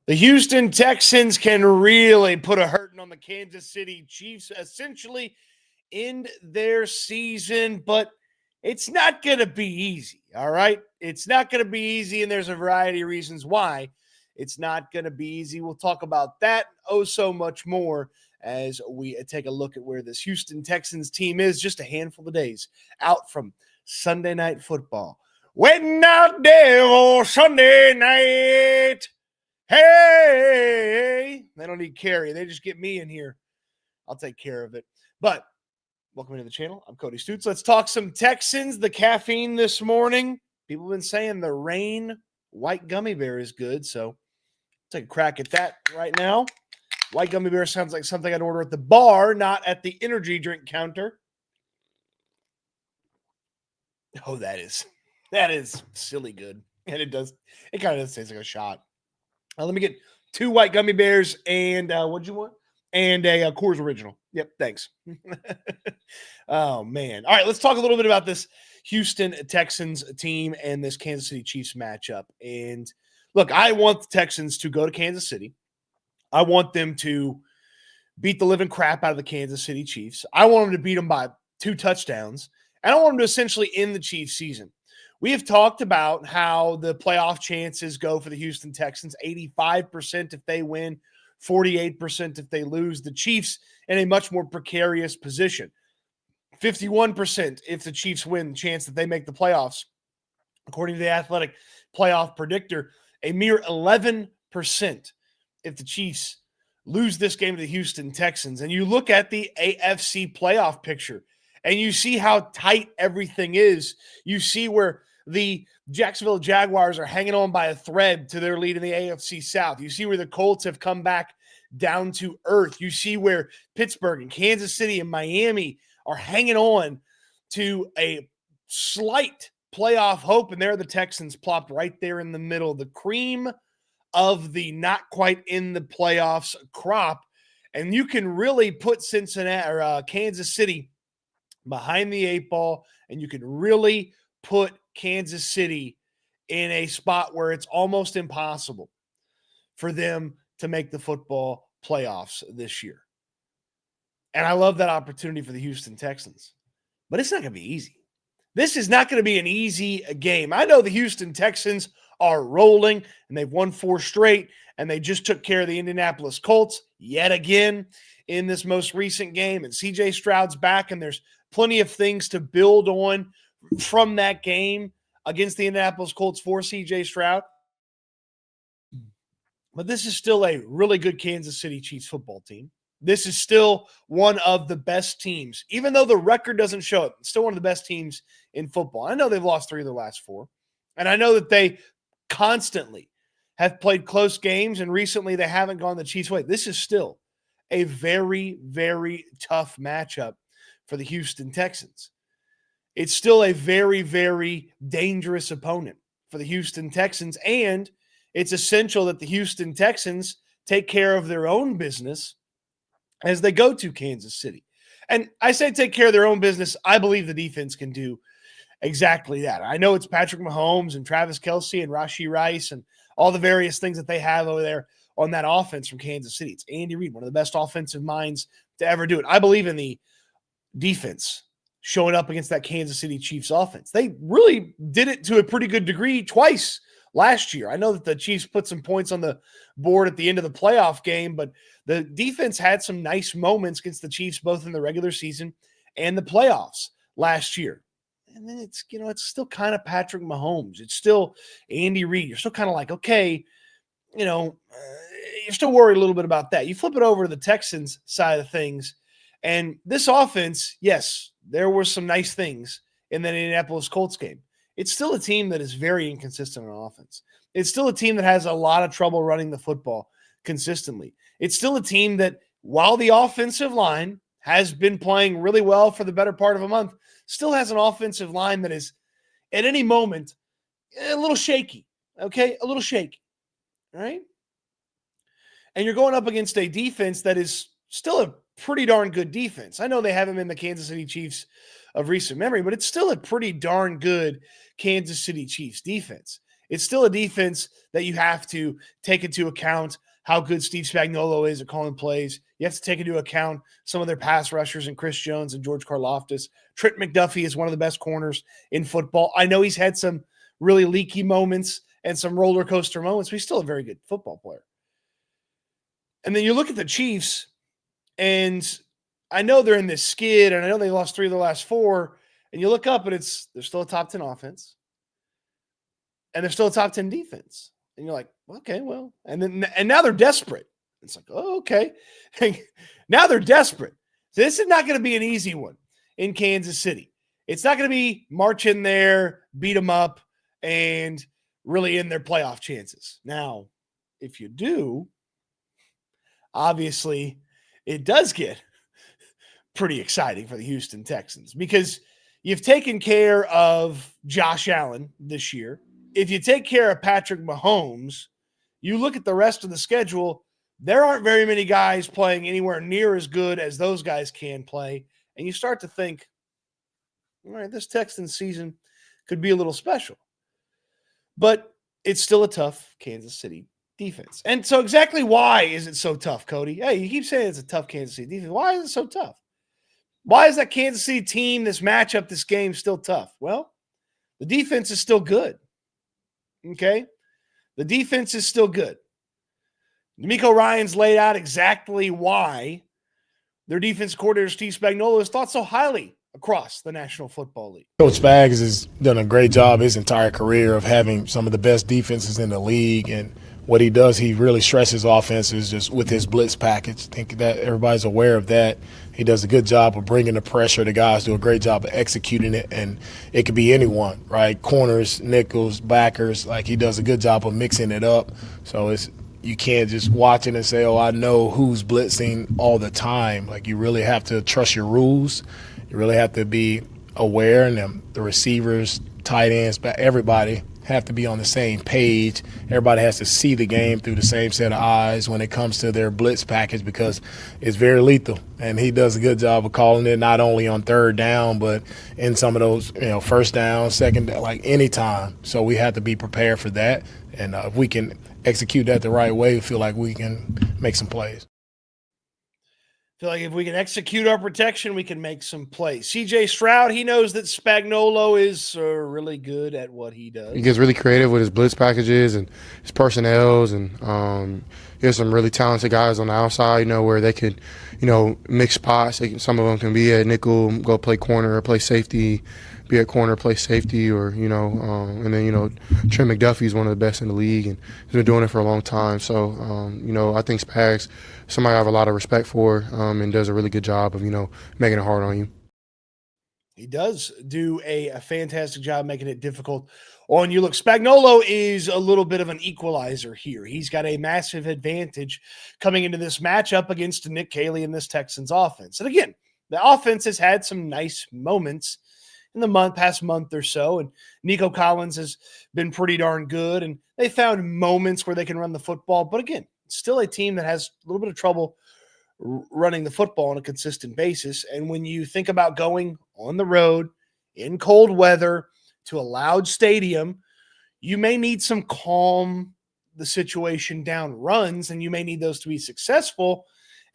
The Houston Texans can really put a hurting on the Kansas City Chiefs, essentially end their season, but it's not going to be easy, all right? It's not going to be easy, and there's a variety of reasons why it's not going to be easy. We'll talk about that, so much more as we take a look at where this Houston Texans team is just a handful of days out from Sunday Night Football. Waiting out there for Sunday night. Hey, they don't need Carrie. They just get me in here. I'll take care of it. But welcome to the channel. I'm Cody Stoots. Let's talk some Texans. The caffeine this morning. People have been saying the rain white gummy bear is good. So take a crack at that right now. White gummy bear sounds like something I'd order at the bar, not at the energy drink counter. Oh, that is silly good. And it kind of does taste like a shot. Let me get 2 white gummy bears and what'd you want? And a Coors Original. Yep, thanks. Oh, man. All right, let's talk a little bit about this Houston Texans team and this Kansas City Chiefs matchup. And look, I want the Texans to go to Kansas City. I want them to beat the living crap out of the Kansas City Chiefs. I want them to beat them by 2 touchdowns. And I want them to essentially end the Chiefs season. We have talked about how the playoff chances go for the Houston Texans, 85% if they win, 48% if they lose. The Chiefs in a much more precarious position. 51% if the Chiefs win, chance that they make the playoffs. According to the Athletic Playoff Predictor, a mere 11% if the Chiefs lose this game to the Houston Texans. And you look at the AFC playoff picture, and you see how tight everything is. You see where the Jacksonville Jaguars are hanging on by a thread to their lead in the AFC South. You see where the Colts have come back down to earth. You see where Pittsburgh and Kansas City and Miami are hanging on to a slight playoff hope, and there the Texans plopped right there in the middle, the cream of the not quite in the playoffs crop. And you can really put Kansas City behind the 8 ball, and you can really put Kansas City in a spot where it's almost impossible for them to make the football playoffs this year. And I love that opportunity for the Houston Texans. But it's not going to be easy. This is not going to be an easy game. I know the Houston Texans are rolling, and they've won 4 straight, and they just took care of the Indianapolis Colts yet again in this most recent game. And CJ Stroud's back, and there's plenty of things to build on from that game against the Indianapolis Colts for CJ Stroud. But this is still a really good Kansas City Chiefs football team. This is still one of the best teams. Even though the record doesn't show it, it's still one of the best teams in football. I know they've lost 3 of their last 4. And I know that they constantly have played close games, and recently they haven't gone the Chiefs' way. This is still a very, very tough matchup for the Houston Texans. It's still a very, very dangerous opponent for the Houston Texans, and it's essential that the Houston Texans take care of their own business as they go to Kansas City. And I say take care of their own business. I believe the defense can do exactly that. I know it's Patrick Mahomes and Travis Kelce and Rashee Rice and all the various things that they have over there on that offense from Kansas City. It's Andy Reid, one of the best offensive minds to ever do it. I believe in the defense showing up against that Kansas City Chiefs offense. They really did it to a pretty good degree twice last year. I know that the Chiefs put some points on the board at the end of the playoff game, but the defense had some nice moments against the Chiefs, both in the regular season and the playoffs last year. And then it's still kind of Patrick Mahomes. It's still Andy Reid. You're still kind of like, okay, you're still worried a little bit about that. You flip it over to the Texans side of things, and this offense, yes, there were some nice things in that Indianapolis Colts game. It's still a team that is very inconsistent on offense. It's still a team that has a lot of trouble running the football consistently. It's still a team that, while the offensive line has been playing really well for the better part of a month, still has an offensive line that is, at any moment, a little shaky, okay? A little shaky, all right? And you're going up against a defense that is still a pretty darn good defense. I know they haven't been the Kansas City Chiefs of recent memory, but it's still a pretty darn good Kansas City Chiefs defense. it's still a defense that you have to take into account how good Steve Spagnuolo is at calling plays. You have to take into account some of their pass rushers and Chris Jones and George Karlaftis. Trent McDuffie is one of the best corners in football. I know he's had some really leaky moments and some roller coaster moments, but he's still a very good football player. And then you look at the Chiefs, and I know they're in this skid, and I know they lost 3 of their last 4, and you look up and they're still a top 10 offense, and they're still a top 10 defense. And you're like, okay, well, and now they're desperate. It's like, oh, okay. Now they're desperate. So this is not going to be an easy one in Kansas City. It's not going to be march in there, beat them up, and really end their playoff chances. Now, if you do, obviously it does get pretty exciting for the Houston Texans because you've taken care of Josh Allen this year. If you take care of Patrick Mahomes, you look at the rest of the schedule, there aren't very many guys playing anywhere near as good as those guys can play. And you start to think, all right, this Texans season could be a little special. But it's still a tough Kansas City defense. And so exactly why is it so tough, Cody? Hey, you keep saying it's a tough Kansas City defense. Why is it so tough? Why is that Kansas City team, this matchup, this game still tough? Well, the defense is still good. Okay? The defense is still good. D'Amico Ryans laid out exactly why their defense coordinator, Steve Spagnuolo, is thought so highly across the National Football League. Coach Spags has done a great job his entire career of having some of the best defenses in the league. And what he does, he really stresses offenses just with his blitz package. I think that everybody's aware of that. He does a good job of bringing the pressure. The guys do a great job of executing it, and it could be anyone, right? Corners, nickels, backers. Like, he does a good job of mixing it up. So you can't just watch it and say, oh, I know who's blitzing all the time. Like, you really have to trust your rules. You really have to be aware, and the receivers, tight ends, everybody have to be on the same page. Everybody has to see the game through the same set of eyes when it comes to their blitz package because it's very lethal. And he does a good job of calling it not only on third down, but in some of those, first down, second down, like anytime. So we have to be prepared for that. And if we can execute that the right way, we feel like we can make some plays. Feel like if we can execute our protection, we can make some plays. CJ Stroud, he knows that Spagnuolo is really good at what he does. He gets really creative with his blitz packages and his personnels, and he has some really talented guys on the outside, where they could, mix spots. Some of them can be at nickel, go play corner or play safety, be at corner, play safety, or, and then, Trent McDuffie is one of the best in the league, and he's been doing it for a long time. So, I think Spags, somebody I have a lot of respect for, and does a really good job of, making it hard on you. He does do a fantastic job making it difficult on you. Look, Spagnuolo is a little bit of an equalizer here. He's got a massive advantage coming into this matchup against Nick Caley and this Texans offense. And again, the offense has had some nice moments in the past month or so, and Nico Collins has been pretty darn good, and they found moments where they can run the football. But again, it's still a team that has a little bit of trouble running the football on a consistent basis. And when you think about going on the road in cold weather to a loud stadium, you may need some calm the situation down runs, and you may need those to be successful.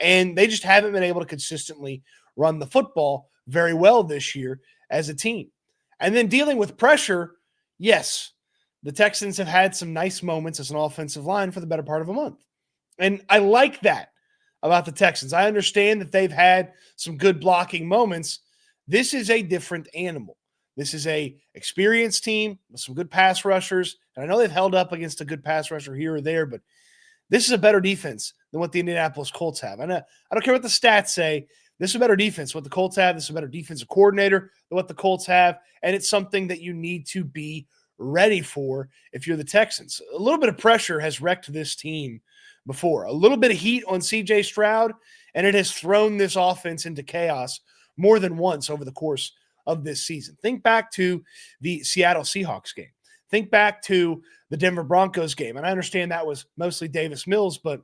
And they just haven't been able to consistently run the football very well this year as a team. And then dealing with pressure, yes, the Texans have had some nice moments as an offensive line for the better part of a month. And I like that about the Texans. I understand that they've had some good blocking moments. This is a different animal. This is a experienced team with some good pass rushers. And I know they've held up against a good pass rusher here or there, but this is a better defense than what the Indianapolis Colts have. And I don't care what the stats say. This is a better defense than what the Colts have. This is a better defensive coordinator than what the Colts have. And it's something that you need to be ready for if you're the Texans. A little bit of pressure has wrecked this team before. A little bit of heat on CJ Stroud, and it has thrown this offense into chaos more than once over the course of this season. Think back to the Seattle Seahawks game. Think back to the Denver Broncos game. And I understand that was mostly Davis Mills, but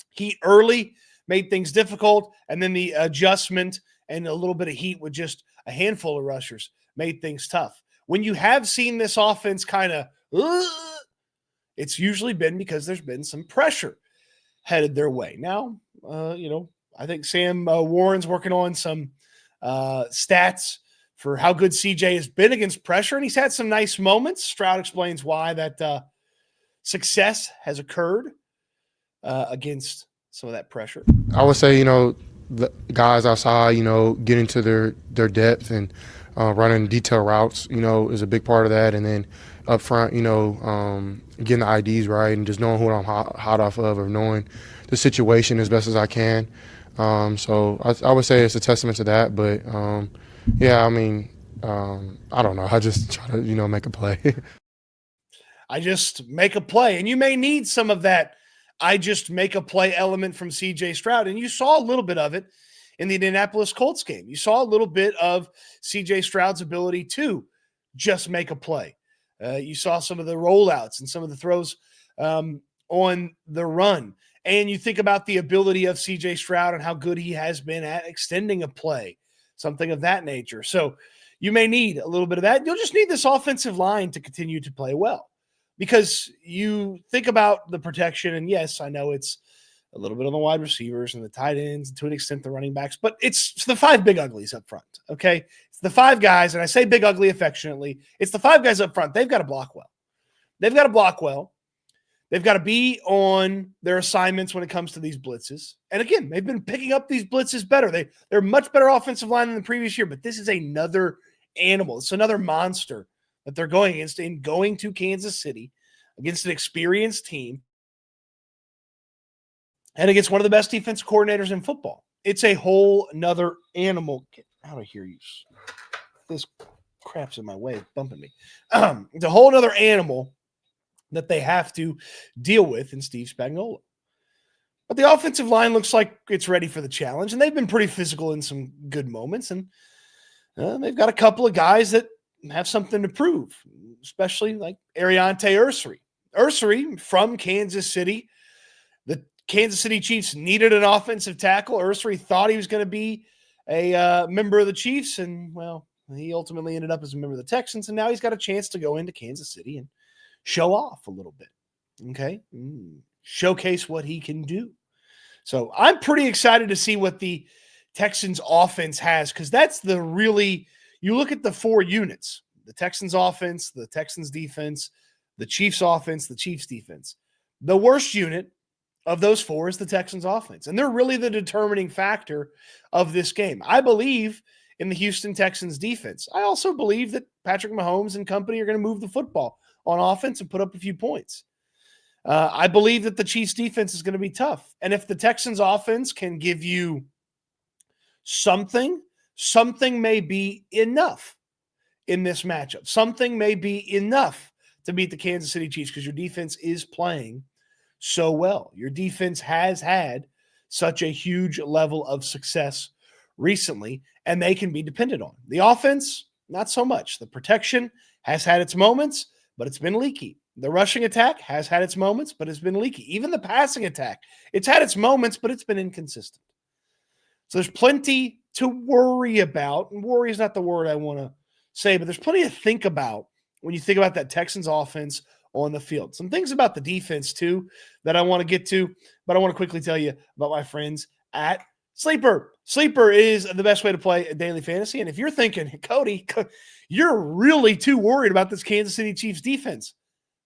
heat early made things difficult, and then the adjustment and a little bit of heat with just a handful of rushers made things tough. When you have seen this offense kind of it's usually been because there's been some pressure headed their way. Now, I think Sam Warren's working on some stats for how good CJ has been against pressure, and he's had some nice moments. Stroud explains why that success has occurred against some of that pressure. I would say, the guys outside, getting to their depth and running detail routes, is a big part of that. And then up front, getting the IDs right and just knowing who I'm hot off of, or knowing the situation as best as I can. So I would say it's a testament to that. But, I don't know. I just try to, make a play. I just make a play. And you may need some of that I just make a play element from CJ Stroud. And you saw a little bit of it in the Indianapolis Colts game. You saw a little bit of CJ Stroud's ability to just make a play. You saw some of the rollouts and some of the throws on the run. And you think about the ability of CJ Stroud and how good he has been at extending a play, something of that nature. So you may need a little bit of that. You'll just need this offensive line to continue to play well. Because you think about the protection, and yes, I know it's a little bit on the wide receivers and the tight ends, and to an extent the running backs, but it's the five big uglies up front, okay? It's the five guys, and I say big ugly affectionately. It's the five guys up front. They've got to block well. They've got to block well. They've got to be on their assignments when it comes to these blitzes. And again, they've been picking up these blitzes better. They're much better offensive line than the previous year, but this is another animal. It's another monster that they're going against in going to Kansas City against an experienced team and against one of the best defensive coordinators in football. It's a whole nother animal. Get out of here, you. This crap's in my way, bumping me. It's a whole nother animal that they have to deal with in Steve Spagnuolo. But the offensive line looks like it's ready for the challenge, and they've been pretty physical in some good moments, and they've got a couple of guys that have something to prove, especially like Ariante Ursery. Ursery from Kansas City. The Kansas City Chiefs needed an offensive tackle. Ursery thought he was going to be a member of the Chiefs, and, well, he ultimately ended up as a member of the Texans, and now he's got a chance to go into Kansas City and show off a little bit, okay? Showcase what he can do. So I'm pretty excited to see what the Texans offense has, because that's the really – you look at the four units, the Texans offense, the Texans defense, the Chiefs offense, the Chiefs defense. The worst unit of those four is the Texans offense, and they're really the determining factor of this game. I believe in the Houston Texans defense. I also believe that Patrick Mahomes and company are going to move the football on offense and put up a few points. I believe that the Chiefs defense is going to be tough. And if the Texans offense can give you something may be enough in this matchup. Something may be enough to beat the Kansas City Chiefs because your defense is playing so well. Your defense has had such a huge level of success recently, and they can be depended on. The offense, not so much. The protection has had its moments, but it's been leaky. The rushing attack has had its moments, but it's been leaky. Even the passing attack, it's had its moments, but it's been inconsistent. So there's plenty to worry about. And worry is not the word I want to say, but there's plenty to think about when you think about that Texans offense on the field. Some things about the defense, too, that I want to get to, but I want to quickly tell you about my friends at Sleeper. Sleeper is the best way to play a daily fantasy. And if you're thinking, Cody, you're really too worried about this Kansas City Chiefs defense,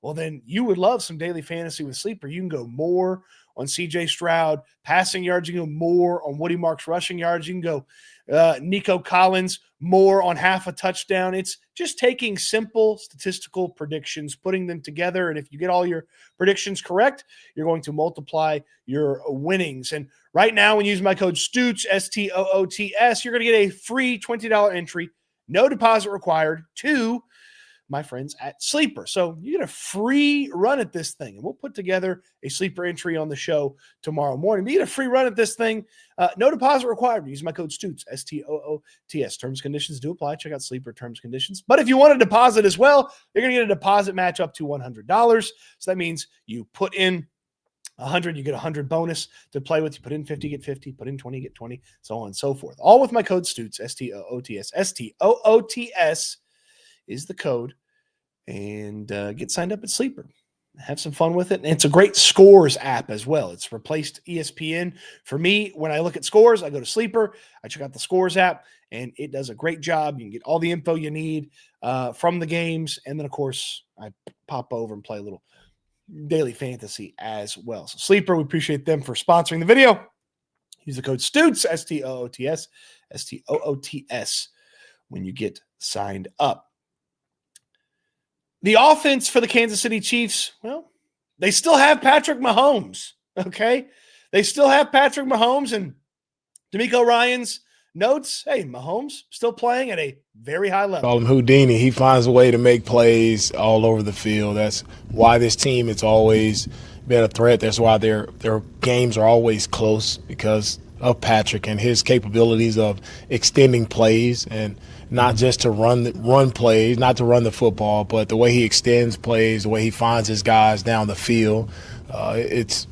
well, then you would love some daily fantasy with Sleeper. You can go more on CJ Stroud passing yards. You can go more on Woody Marks rushing yards. You can go Nico Collins more on half a touchdown. It's just taking simple statistical predictions, putting them together. And if you get all your predictions correct, you're going to multiply your winnings. And right now, when you use my code STOOTS, STOOTS, you're going to get a free $20 entry, no deposit required, to my friends at Sleeper. So you get a free run at this thing, and we'll put together a Sleeper entry on the show tomorrow morning. But you get a free run at this thing, no deposit required. Use my code STOOTS, STOOTS. Terms and conditions do apply. Check out Sleeper terms and conditions. But if you want to deposit as well, you're going to get a deposit match up to $100. So that means you put in 100, you get 100 bonus to play with. You put in 50, get 50. Put in 20, get 20, so on and so forth. All with my code STOOTS, STOOTS. STOOTS is the code, and get signed up at Sleeper. have some fun with it. And it's a great scores app as well. It's replaced ESPN. For me, when I look at scores, I go to Sleeper, I check out the scores app, and it does a great job. You can get all the info you need from the games. And then, of course, I pop over and play a little daily fantasy as well. So Sleeper, we appreciate them for sponsoring the video. Use the code STOOTS, STOOTS, STOOTS when you get signed up. The offense for the Kansas City Chiefs, well, they still have Patrick Mahomes, okay? They still have Patrick Mahomes, and D'Amico Ryans notes, hey, Mahomes still playing at a very high level. Call him Houdini. He finds a way to make plays all over the field. That's why this team, it's always been a threat. That's why their games are always close, because of Patrick and his capabilities of extending plays, and not just to run plays, not to run the football, but the way he extends plays, the way he finds his guys down the field. It's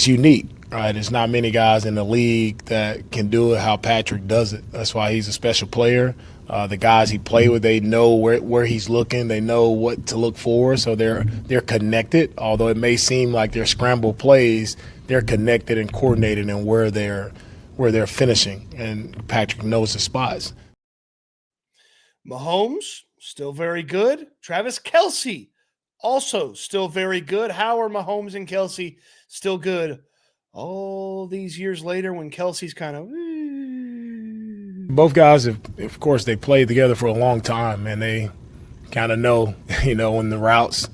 unique, right? There's not many guys in the league that can do it how Patrick does it. That's why he's a special player. The guys he played with, they know where he's looking. They know what to look for, so they're connected. Although it may seem like they're scrambled plays, they're connected and coordinated in where they're finishing, and Patrick knows the spots. Mahomes, still very good. Travis Kelce, also still very good. How are Mahomes and Kelce still good all these years later when Kelce's kind of... Both guys, of course, they played together for a long time, and they kind of know, in the routes,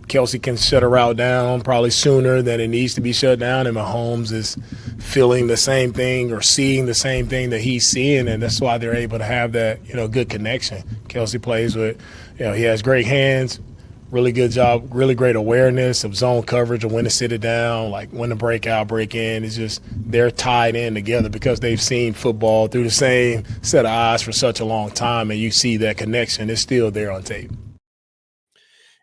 Kelce can shut a route down probably sooner than it needs to be shut down, and Mahomes is feeling the same thing or seeing the same thing that he's seeing, and that's why they're able to have that, good connection. Kelce plays with, he has great hands, really good job, really great awareness of zone coverage and when to sit it down, like when to break out, break in. It's just they're tied in together because they've seen football through the same set of eyes for such a long time, and you see that connection is still there on tape.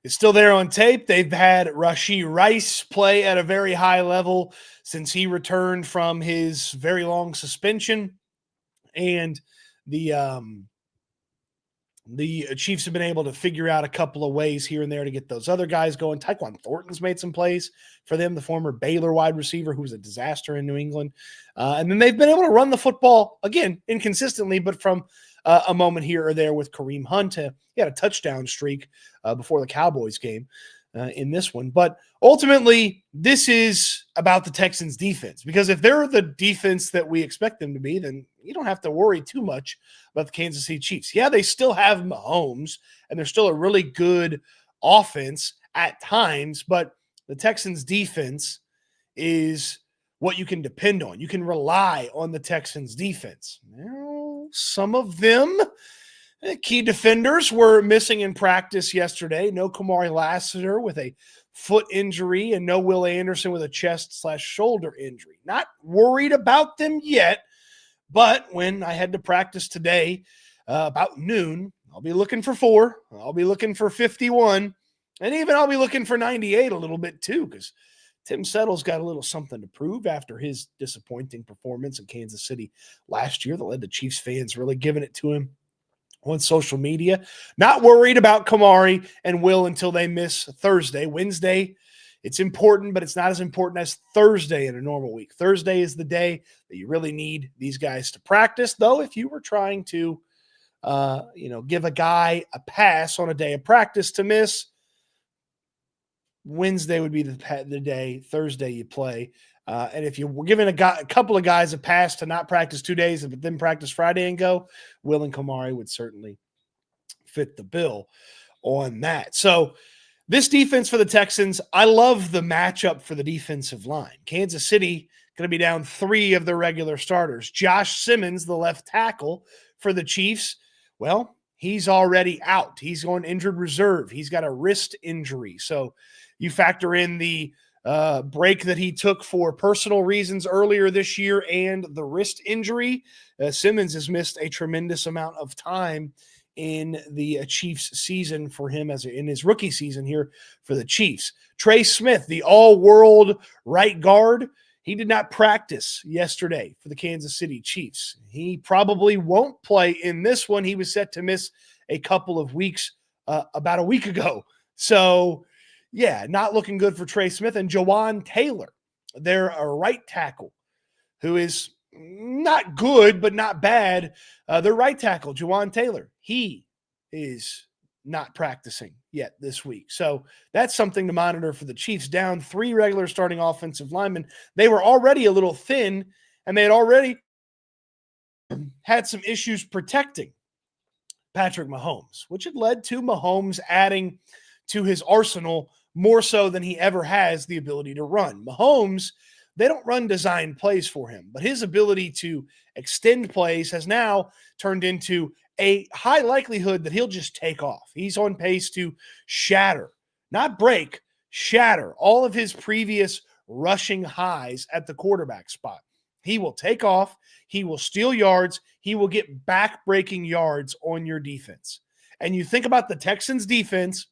It's still there on tape. They've had Rashee Rice play at a very high level since he returned from his very long suspension. And the Chiefs have been able to figure out a couple of ways here and there to get those other guys going. Tyquan Thornton's made some plays for them, the former Baylor wide receiver who was a disaster in New England. And then they've been able to run the football, again, inconsistently, but from a moment here or there with Kareem Hunt. He had a touchdown streak before the Cowboys game in this one. But ultimately, this is about the Texans' defense, because if they're the defense that we expect them to be, then you don't have to worry too much about the Kansas City Chiefs. Yeah, they still have Mahomes, and they're still a really good offense at times, but the Texans' defense is what you can depend on. You can rely on the Texans' defense. Now, some of them, key defenders, were missing in practice yesterday. No Kamari Lassiter with a foot injury, and no Will Anderson with a chest/shoulder injury. Not worried about them yet, but when I head to practice today about noon, I'll be looking for 4. I'll be looking for 51, and even I'll be looking for 98 a little bit too, because Tim Settle's got a little something to prove after his disappointing performance in Kansas City last year that led to Chiefs fans really giving it to him on social media. Not worried about Kamari and Will until they miss Thursday. Wednesday, it's important, but it's not as important as Thursday in a normal week. Thursday is the day that you really need these guys to practice, though. If you were trying to, give a guy a pass on a day of practice to miss, Wednesday would be the day. Thursday you play. And if you were giving a couple of guys a pass to not practice 2 days but then practice Friday and go, Will and Kamari would certainly fit the bill on that. So this defense for the Texans, I love the matchup for the defensive line. Kansas City going to be down 3 of their regular starters. Josh Simmons, the left tackle for the Chiefs, well, he's already out. He's on injured reserve. He's got a wrist injury. So you factor in the break that he took for personal reasons earlier this year and the wrist injury. Simmons has missed a tremendous amount of time in the Chiefs season for him in his rookie season here for the Chiefs. Trey Smith, the all-world right guard, he did not practice yesterday for the Kansas City Chiefs. He probably won't play in this one. He was set to miss a couple of weeks about a week ago. So Yeah, not looking good for Trey Smith. And Jawan Taylor, their right tackle, who is not good, but not bad. Their right tackle, Jawan Taylor, he is not practicing yet this week. So that's something to monitor for the Chiefs. Down 3 regular starting offensive linemen. They were already a little thin, and they had already had some issues protecting Patrick Mahomes, which had led to Mahomes adding to his arsenal more so than he ever has the ability to run. Mahomes, they don't run design plays for him, but his ability to extend plays has now turned into a high likelihood that he'll just take off. He's on pace to shatter, not break, shatter all of his previous rushing highs at the quarterback spot. He will take off. He will steal yards. He will get back-breaking yards on your defense. And you think about the Texans' defense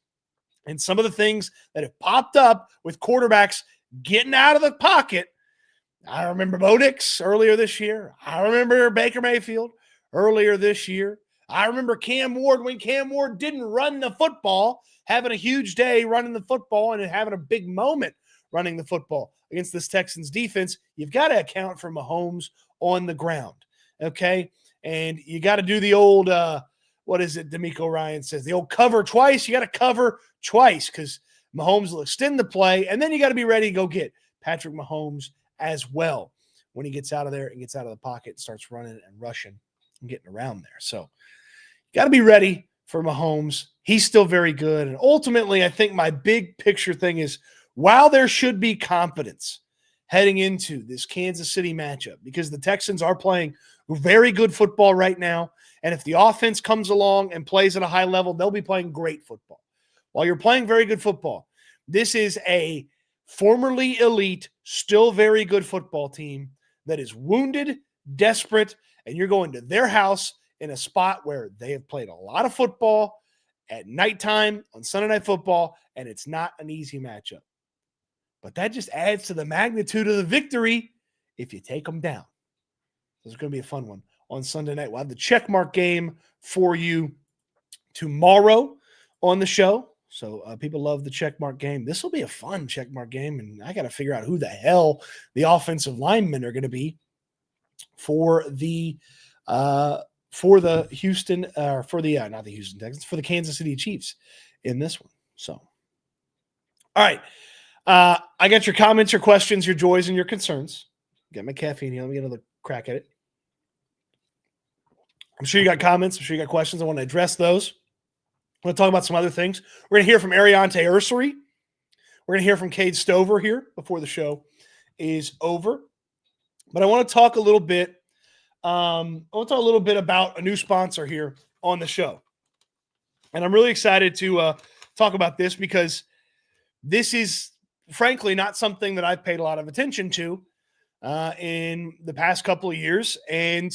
and some of the things that have popped up with quarterbacks getting out of the pocket. I remember Bo Nix earlier this year. I remember Baker Mayfield earlier this year. I remember Cam Ward when Cam Ward didn't run the football, having a huge day running the football and having a big moment running the football against this Texans defense. You've got to account for Mahomes on the ground, okay? And you got to do the old, what is it D'Amico Ryan says, the old cover twice. You got to cover twice because Mahomes will extend the play, and then you got to be ready to go get Patrick Mahomes as well when he gets out of there and gets out of the pocket and starts running and rushing and getting around there. So you got to be ready for Mahomes. He's still very good. And ultimately, I think my big picture thing is, while there should be confidence heading into this Kansas City matchup, because the Texans are playing very good football right now, and if the offense comes along and plays at a high level, they'll be playing great football. While you're playing very good football, this is a formerly elite, still very good football team that is wounded, desperate, and you're going to their house in a spot where they have played a lot of football at nighttime on Sunday Night Football, and it's not an easy matchup. But that just adds to the magnitude of the victory if you take them down. This is going to be a fun one on Sunday night. We'll have the checkmark game for you tomorrow on the show. So people love the checkmark game. This will be a fun checkmark game, and I got to figure out who the hell the offensive linemen are going to be for the Houston not the Houston Texans, for the Kansas City Chiefs in this one. So, all right. I got your comments, your questions, your joys, and your concerns. Get my caffeine here. Let me get another crack at it. I'm sure you got comments. I'm sure you got questions. I want to address those. I want to talk about some other things. We're going to hear from Ariante Ursery. We're going to hear from Cade Stover here before the show is over. But I want to talk a little bit. About a new sponsor here on the show. And I'm really excited to talk about this because this is, frankly, not something that I've paid a lot of attention to in the past couple of years. And,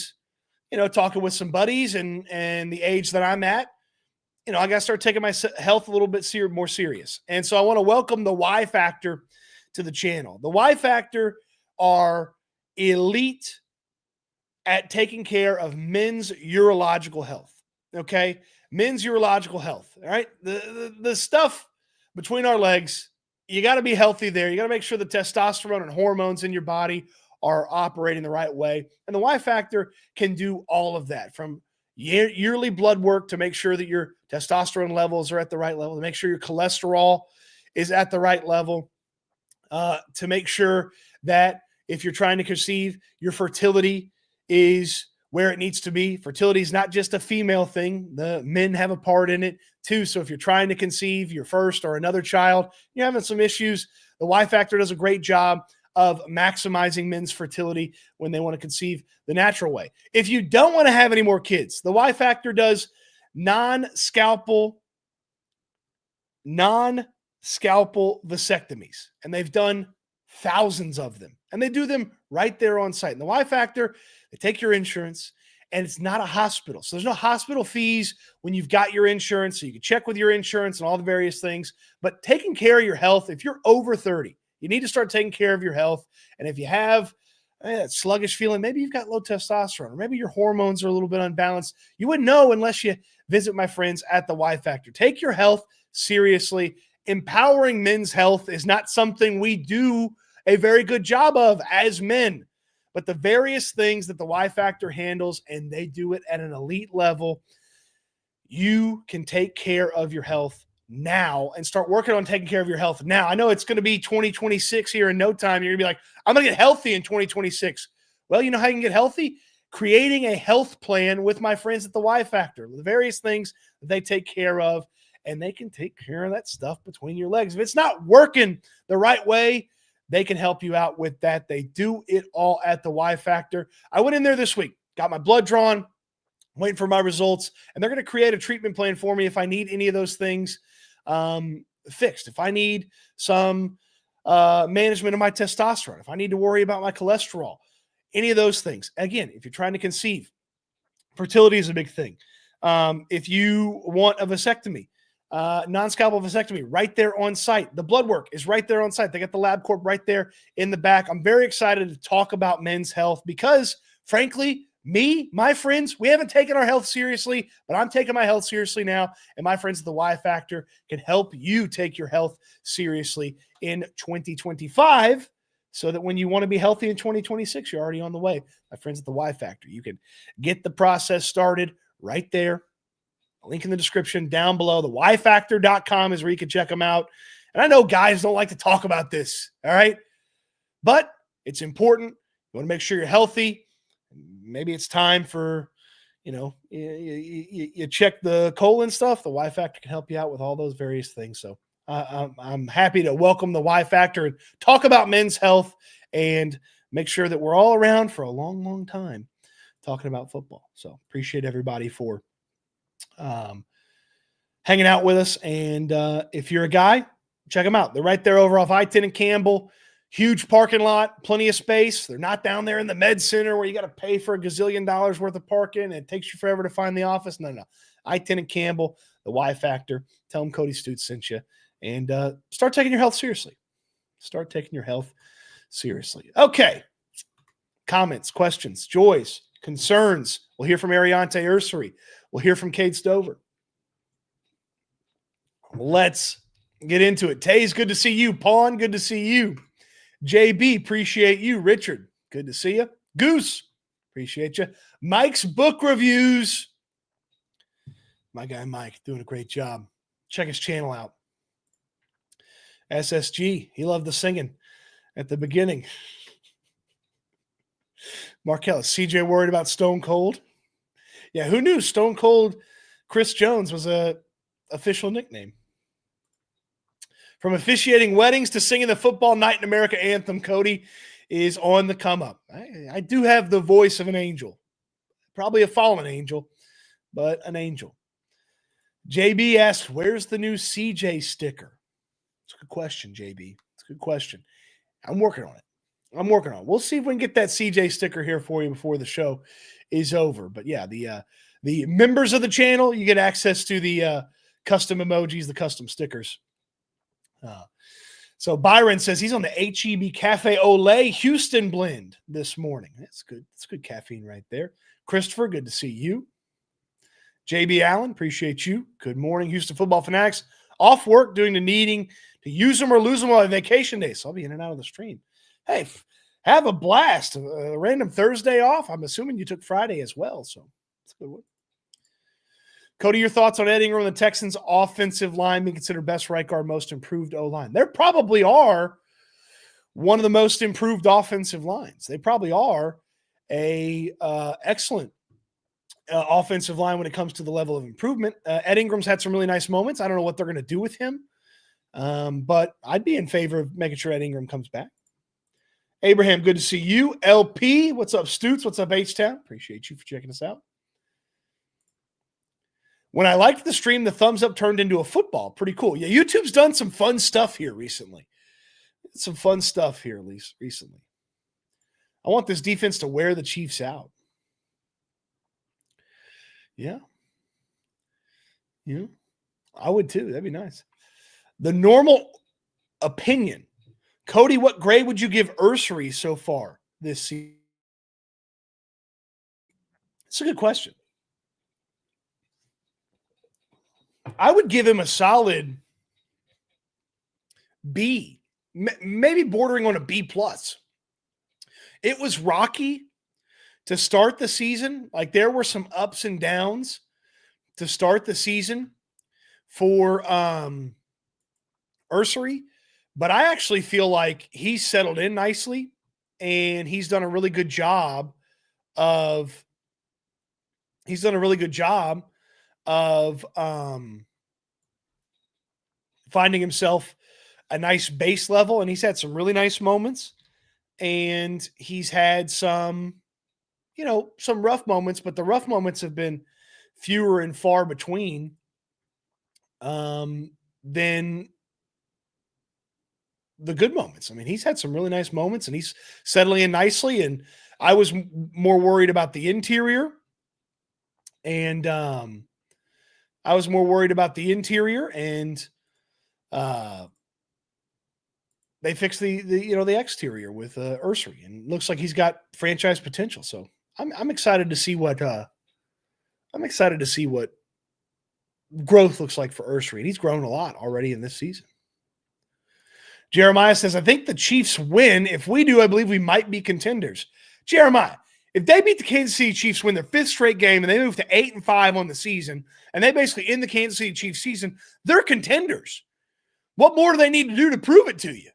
talking with some buddies and the age that I'm at, I got to start taking my health a little bit more serious. And so I want to welcome the Y Factor to the channel. The Y Factor are elite at taking care of men's urological health. Okay. Men's urological health. All right. The stuff between our legs, you got to be healthy there. You got to make sure the testosterone and hormones in your body are operating the right way. And the Y Factor can do all of that, from yearly blood work to make sure that your testosterone levels are at the right level, to make sure your cholesterol is at the right level, to make sure that if you're trying to conceive, your fertility is where it needs to be. Fertility is not just a female thing. The men have a part in it too. So if you're trying to conceive your first or another child, you're having some issues, the Y Factor does a great job of maximizing men's fertility when they want to conceive the natural way. If you don't want to have any more kids, the Y Factor does non-scalpel vasectomies, and they've done thousands of them, and they do them right there on site. And the Y Factor, they take your insurance, and it's not a hospital. So there's no hospital fees when you've got your insurance. So you can check with your insurance and all the various things. But taking care of your health, if you're over 30, you need to start taking care of your health. And if you have that sluggish feeling, maybe you've got low testosterone, or maybe your hormones are a little bit unbalanced, you wouldn't know unless you visit my friends at the Y Factor. Take your health seriously empowering men's health is not something we do a very good job of as men. But the various things that the Y Factor handles, and they do it at an elite level, you can take care of your health now and start working on taking care of your health now. I know it's going to be 2026 here in no time. You're going to be like, I'm going to get healthy in 2026. Well, you know how you can get healthy? Creating a health plan with my friends at the Y Factor, the various things that they take care of, and they can take care of that stuff between your legs. If it's not working the right way, they can help you out with that. They do it all at the Y Factor. I went in there this week, got my blood drawn, waiting for my results, and they're going to create a treatment plan for me if I need any of those things fixed. If I need some management of my testosterone, if I need to worry about my cholesterol, any of those things. Again, if you're trying to conceive, fertility is a big thing. If you want a vasectomy, non-scalpel vasectomy, right there on site. The blood work is right there on site. They got the LabCorp right there in the back. I'm very excited to talk about men's health because, frankly, my friends, we haven't taken our health seriously, but I'm taking my health seriously now, and my friends at the Y Factor can help you take your health seriously in 2025 so that when you want to be healthy in 2026, you're already on the way. My friends at the Y Factor, you can get the process started right there. Link in the description down below. TheYFactor.com is where you can check them out. And I know guys don't like to talk about this, all right? But it's important. You want to make sure you're healthy. Maybe it's time for, you check the colon stuff. The Y Factor can help you out with all those various things. So I'm happy to welcome the Y Factor and talk about men's health and make sure that we're all around for a long, long time talking about football. So appreciate everybody for hanging out with us. And if you're a guy, check them out. They're right there over off I-10 and Campbell. Huge parking lot, plenty of space. They're not down there in the med center where you got to pay for $1 gazillion worth of parking and it takes you forever to find the office. No. I-10 and Campbell, the Y Factor. Tell them Cody Stoots sent you. And start taking your health seriously. Start taking your health seriously. Okay. Comments, questions, joys, concerns. We'll hear from Ariante Ursary. We'll hear from Cade Stover. Let's get into it. Taze, good to see you. Pawn, good to see you. JB, appreciate you. Richard, good to see you. Goose, appreciate you. Mike's book reviews. My guy Mike doing a great job. Check his channel out. SSG, he loved the singing at the beginning. Markella, CJ worried about Stone Cold. Yeah, who knew Stone Cold Chris Jones was a official nickname? From officiating weddings to singing the Football Night in America anthem, Cody is on the come up. I do have the voice of an angel. Probably a fallen angel, but an angel. JB asks, where's the new CJ sticker? It's a good question, JB. It's a good question. I'm working on it. We'll see if we can get that CJ sticker here for you before the show is over. But yeah, the members of the channel, you get access to the custom emojis, the custom stickers. So Byron says he's on the HEB Cafe Olay Houston blend this morning. That's good. That's good caffeine right there. Christopher, good to see you. JB Allen, appreciate you. Good morning, Houston football fanatics. Off work, doing the needing to use them or lose them on vacation days. So I'll be in and out of the stream. Hey, have a blast. A random Thursday off. I'm assuming you took Friday as well. So it's a good one. Cody, your thoughts on Ed Ingram and the Texans' offensive line being considered best right guard, most improved O-line? They probably are one of the most improved offensive lines. They probably are a excellent offensive line when it comes to the level of improvement. Ed Ingram's had some really nice moments. I don't know what they're going to do with him, but I'd be in favor of making sure Ed Ingram comes back. Abraham, good to see you. LP, what's up, Stoots? What's up, H-Town? Appreciate you for checking us out. When I liked the stream, the thumbs up turned into a football. Pretty cool. Yeah, YouTube's done some fun stuff here recently. Some fun stuff here, at least recently. I want this defense to wear the Chiefs out. Yeah. Yeah. I would too. That'd be nice. The normal opinion. Cody, what grade would you give Ursary so far this season? It's a good question. I would give him a solid B, maybe bordering on a B plus. It was rocky to start the season. Like there were some ups and downs to start the season for Ursary, but I actually feel like he's settled in nicely and he's done a really good job of finding himself a nice base level, and he's had some really nice moments, and he's had some rough moments, but the rough moments have been fewer and far between than the good moments. I mean, he's had some really nice moments, and he's settling in nicely, and I was more worried about the interior, and they fixed the exterior with Ursary, and looks like he's got franchise potential. So I'm excited to see what growth looks like for Ursary, and he's grown a lot already in this season. Jeremiah says, I think the Chiefs win. If we do, I believe we might be contenders. Jeremiah, if they beat the Kansas City Chiefs, win their 5th straight game, and they move to 8-5 on the season, and they basically end the Kansas City Chiefs season, they're contenders. What more do they need to do to prove it to you?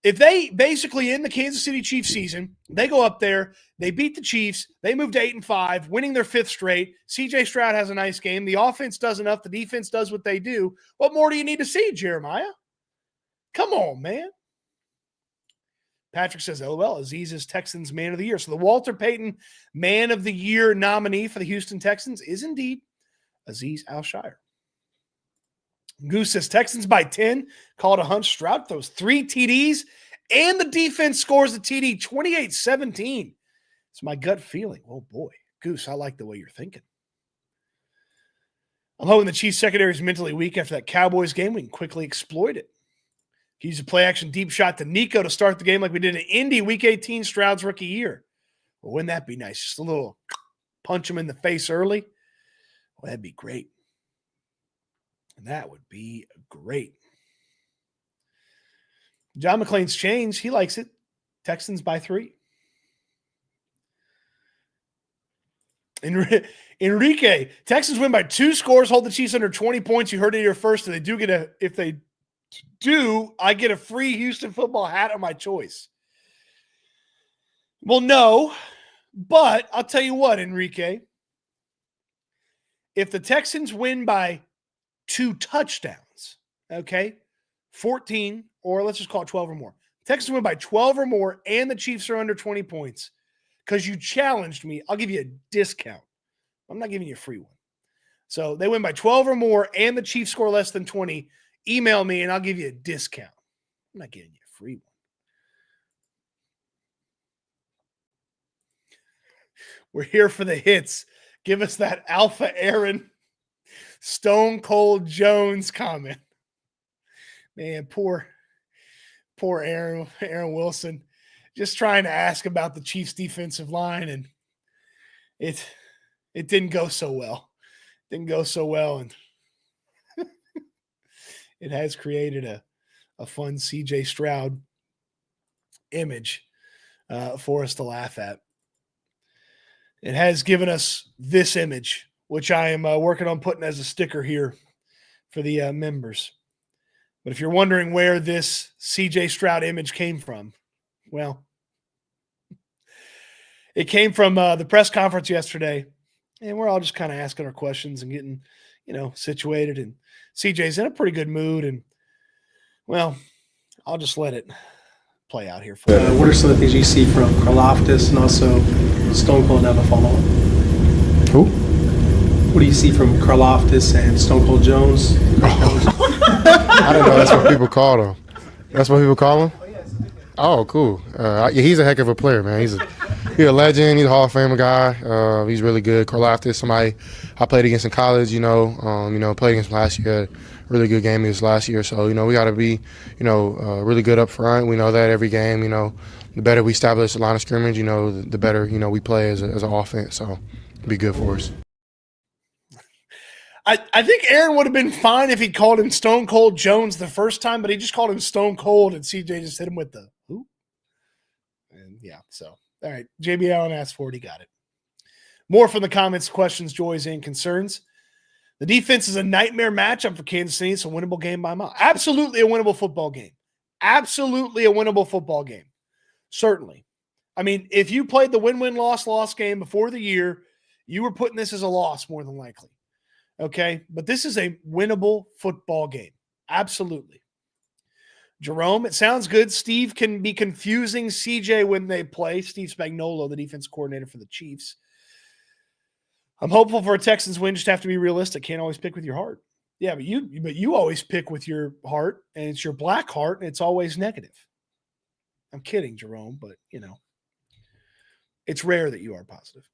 If they basically end the Kansas City Chiefs season, they go up there, they beat the Chiefs, they move to 8-5, winning their 5th straight. CJ Stroud has a nice game. The offense does enough. The defense does what they do. What more do you need to see, Jeremiah? Come on, man. Patrick says, LOL, Aziz is Texans Man of the Year. So the Walter Payton Man of the Year nominee for the Houston Texans is indeed Aziz Al-Shire. Goose says, Texans by 10, called a hunch. Stroud throws 3 TDs, and the defense scores a TD 28-17. It's my gut feeling. Oh, boy. Goose, I like the way you're thinking. I'm hoping the Chiefs secondary is mentally weak after that Cowboys game. We can quickly exploit it. He used a play-action deep shot to Nico to start the game like we did in Indy Week 18, Stroud's rookie year. Well, wouldn't that be nice? Just a little punch him in the face early. Well, that'd be great. That would be great. John McClain's changed. He likes it. Texans by 3. Enrique, Texans win by 2 scores, hold the Chiefs under 20 points. You heard it here first. And if they do, I get a free Houston football hat of my choice. Well, no, but I'll tell you what, Enrique. If the Texans win by 2 touchdowns, okay, 14, or let's just call it 12 or more. Texans win by 12 or more, and the Chiefs are under 20 points because you challenged me. I'll give you a discount. I'm not giving you a free one. So they win by 12 or more, and the Chiefs score less than 20. Email me, and I'll give you a discount. I'm not giving you a free one. We're here for the hits. Give us that Alpha Aaron Stone Cold Jones comment. Man, poor Aaron Wilson. Just trying to ask about the Chiefs defensive line, and it didn't go so well. And it has created a fun CJ Stroud image for us to laugh at. It has given us this image, which I am working on putting as a sticker here for the members. But if you're wondering where this CJ Stroud image came from, well, it came from the press conference yesterday, and we're all just kind of asking our questions and getting, situated. And CJ's in a pretty good mood, and, well, I'll just let it play out here for you. What are some of the things you see from Karlaftis and also Stone Cold have a follow-up? Who? What do you see from Karlaftis and Stone Cold Jones? I don't know. That's what people call him. That's what people call him? Oh, cool. Yeah, he's a heck of a player, man. He's a legend. He's a Hall of Famer guy. He's really good. Karlaftis, somebody I played against in college, played against last year. Had a really good game against last year. So, we got to be, really good up front. We know that every game, the better we establish the line of scrimmage, the better, we play as an offense. So, it'll be good for us. I think Aaron would have been fine if he called him Stone Cold Jones the first time, but he just called him Stone Cold, and CJ just hit him with the who? And yeah, so all right. JB Allen asked for it, he got it. More from the comments, questions, joys, and concerns. The defense is a nightmare matchup for Kansas City. It's a winnable game by mile. Absolutely a winnable football game. Absolutely a winnable football game. Certainly. I mean, if you played the win-win, loss game before the year, you were putting this as a loss more than likely. Okay? But this is a winnable football game. Absolutely. Jerome, it sounds good. Steve can be confusing CJ when they play. Steve Spagnuolo, the defense coordinator for the Chiefs. I'm hopeful for a Texans win. Just have to be realistic. Can't always pick with your heart. Yeah, but you always pick with your heart, and it's your black heart, and it's always negative. I'm kidding, Jerome, but, it's rare that you are positive.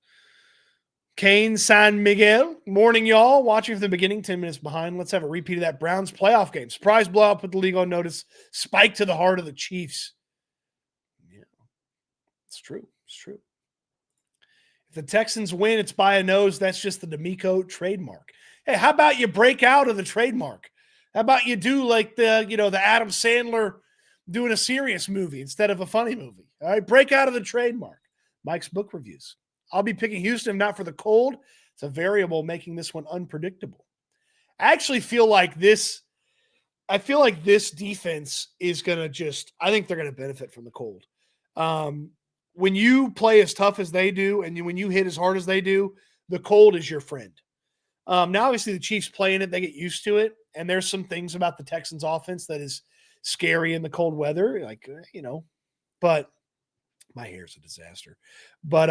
Kane San Miguel. Morning, y'all. Watching from the beginning, 10 minutes behind. Let's have a repeat of that Browns playoff game. Surprise blowout, put the league on notice. Spike to the heart of the Chiefs. Yeah, it's true. It's true. If the Texans win, it's by a nose. That's just the D'Amico trademark. Hey, how about you break out of the trademark? How about you do like the Adam Sandler doing a serious movie instead of a funny movie? All right, break out of the trademark. Mike's book reviews. I'll be picking Houston, not for the cold. It's a variable making this one unpredictable. I actually feel like this defense is going to I think they're going to benefit from the cold. When you play as tough as they do and when you hit as hard as they do, the cold is your friend. Now, obviously, the Chiefs play in it. They get used to it. And there's some things about the Texans offense that is scary in the cold weather. But my hair's a disaster. But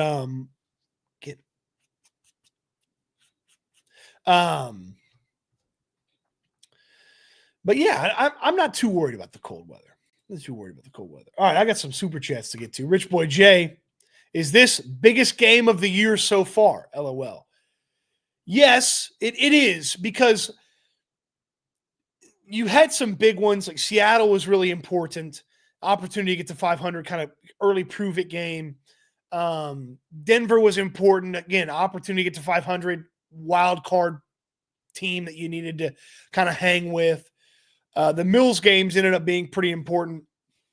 but yeah, I'm not too worried about the cold weather. I'm not too worried about the cold weather. All right, I got some super chats to get to. Rich Boy J, is this biggest game of the year so far? LOL. Yes, it is, because you had some big ones. Like Seattle was really important. Opportunity to get to 500, kind of early prove it game. Denver was important. Again, opportunity to get to 500, wild card team that you needed to kind of hang with. The Mills games ended up being pretty important.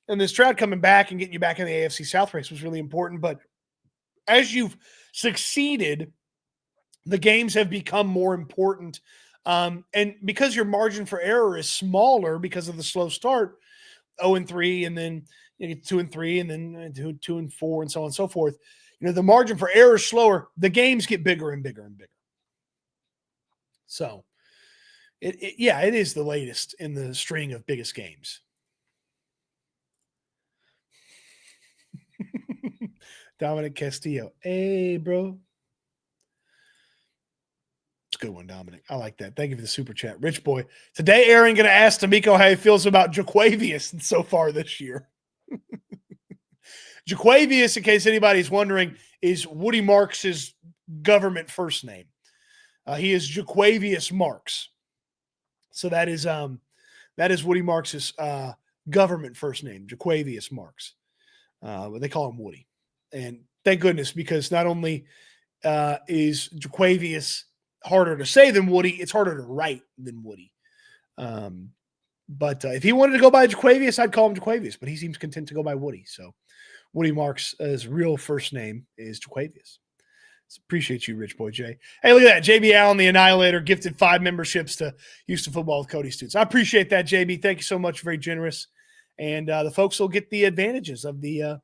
And then Stroud coming back and getting you back in the AFC South race was really important. But as you've succeeded, the games have become more important. And because your margin for error is smaller because of the slow start, 0-3, and then 2-3, and then 2-4, and so on and so forth. The margin for error is slower. The games get bigger and bigger and bigger. So, it is the latest in the string of biggest games. Dominic Castillo. Hey, bro. It's a good one, Dominic. I like that. Thank you for the super chat. Rich Boy. Today, Aaron going to ask D'Amico how he feels about Jaquavius so far this year. Jaquavius, in case anybody's wondering, is Woody Marks' government first name. He is Jaquavius Marks. So that is Woody Marks' government first name, Jaquavius Marks. But they call him Woody. And thank goodness, because not only is Jaquavius harder to say than Woody, it's harder to write than Woody. But if he wanted to go by Jaquavius, I'd call him Jaquavius, but he seems content to go by Woody. So Woody Marks' real first name is Jaquavius. So appreciate you, Rich Boy Jay. Hey, look at that. JB Allen, the Annihilator, gifted 5 memberships to Houston Football with Cody Stoots. I appreciate that, JB. Thank you so much. Very generous. And the folks will get the advantages of the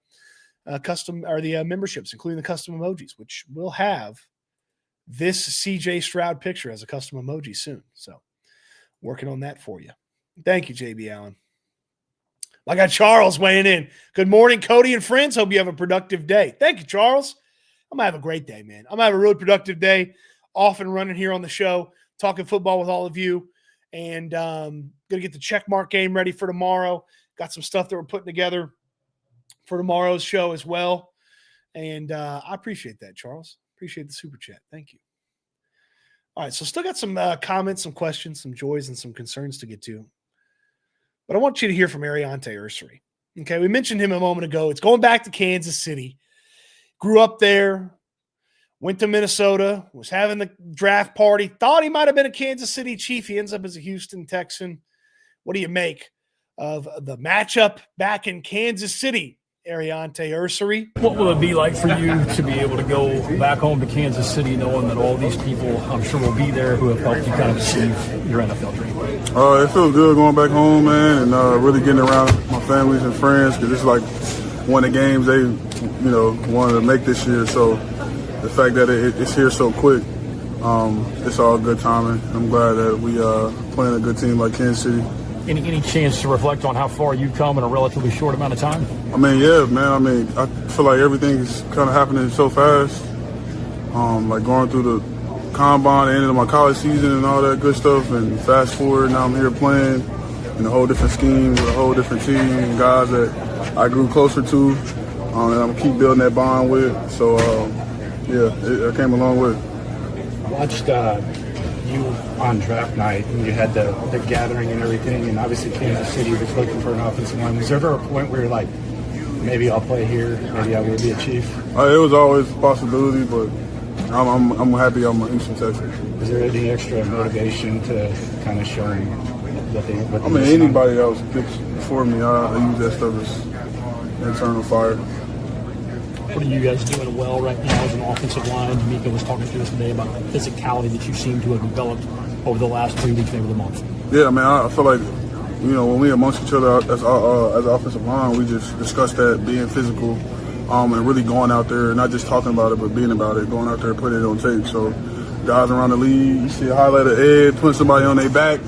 custom or the memberships, including the custom emojis, which will have this CJ Stroud picture as a custom emoji soon. So working on that for you. Thank you, JB Allen. I got Charles weighing in. Good morning, Cody and friends. Hope you have a productive day. Thank you, Charles. I'm going to have a great day, man. I'm going to have a really productive day, off and running here on the show, talking football with all of you, and going to get the checkmark game ready for tomorrow. Got some stuff that we're putting together for tomorrow's show as well. And I appreciate that, Charles. Appreciate the super chat. Thank you. All right, so still got some comments, some questions, some joys, and some concerns to get to. But I want you to hear from Ariante Ursary. Okay, we mentioned him a moment ago. It's going back to Kansas City. Grew up there, went to Minnesota, was having the draft party, thought he might have been a Kansas City Chief. He ends up as a Houston Texan. What do you make of the matchup back in Kansas City? Ariante Ursery. What will it be like for you to be able to go back home to Kansas City knowing that all these people, I'm sure, will be there who have helped you kind of achieve your NFL dream? It feels good going back home, man, and really getting around my families and friends because it's like one of the games they, wanted to make this year. So the fact that it's here so quick, it's all good timing. I'm glad that we playing a good team like Kansas City. Any chance to reflect on how far you've come in a relatively short amount of time? Yeah, man. I feel like everything is kind of happening so fast. Like going through the combine, the end of my college season and all that good stuff, and fast forward, now I'm here playing in a whole different scheme with a whole different team and guys that I grew closer to, and I'm going to keep building that bond with. So, I came a long way. Watched you on draft night, and you had the gathering and everything, and obviously Kansas City was looking for an offensive line. Was there ever a point where you're like, maybe I'll play here, maybe I will be a Chief? It was always a possibility, but I'm happy I'm a Houston Texan. Is there any extra motivation to kind of show them what they anybody else picked before me, I use that stuff as internal fire. What are you guys doing well right now as an offensive line? Mika was talking to us today about the physicality that you seem to have developed over the last 3 weeks, maybe the month. Yeah, man, I feel like, when we amongst each other as an offensive line, we just discuss that, being physical, and really going out there, not just talking about it, but being about it, going out there and putting it on tape. So guys around the league, you see a highlight of Ed, putting somebody on their back,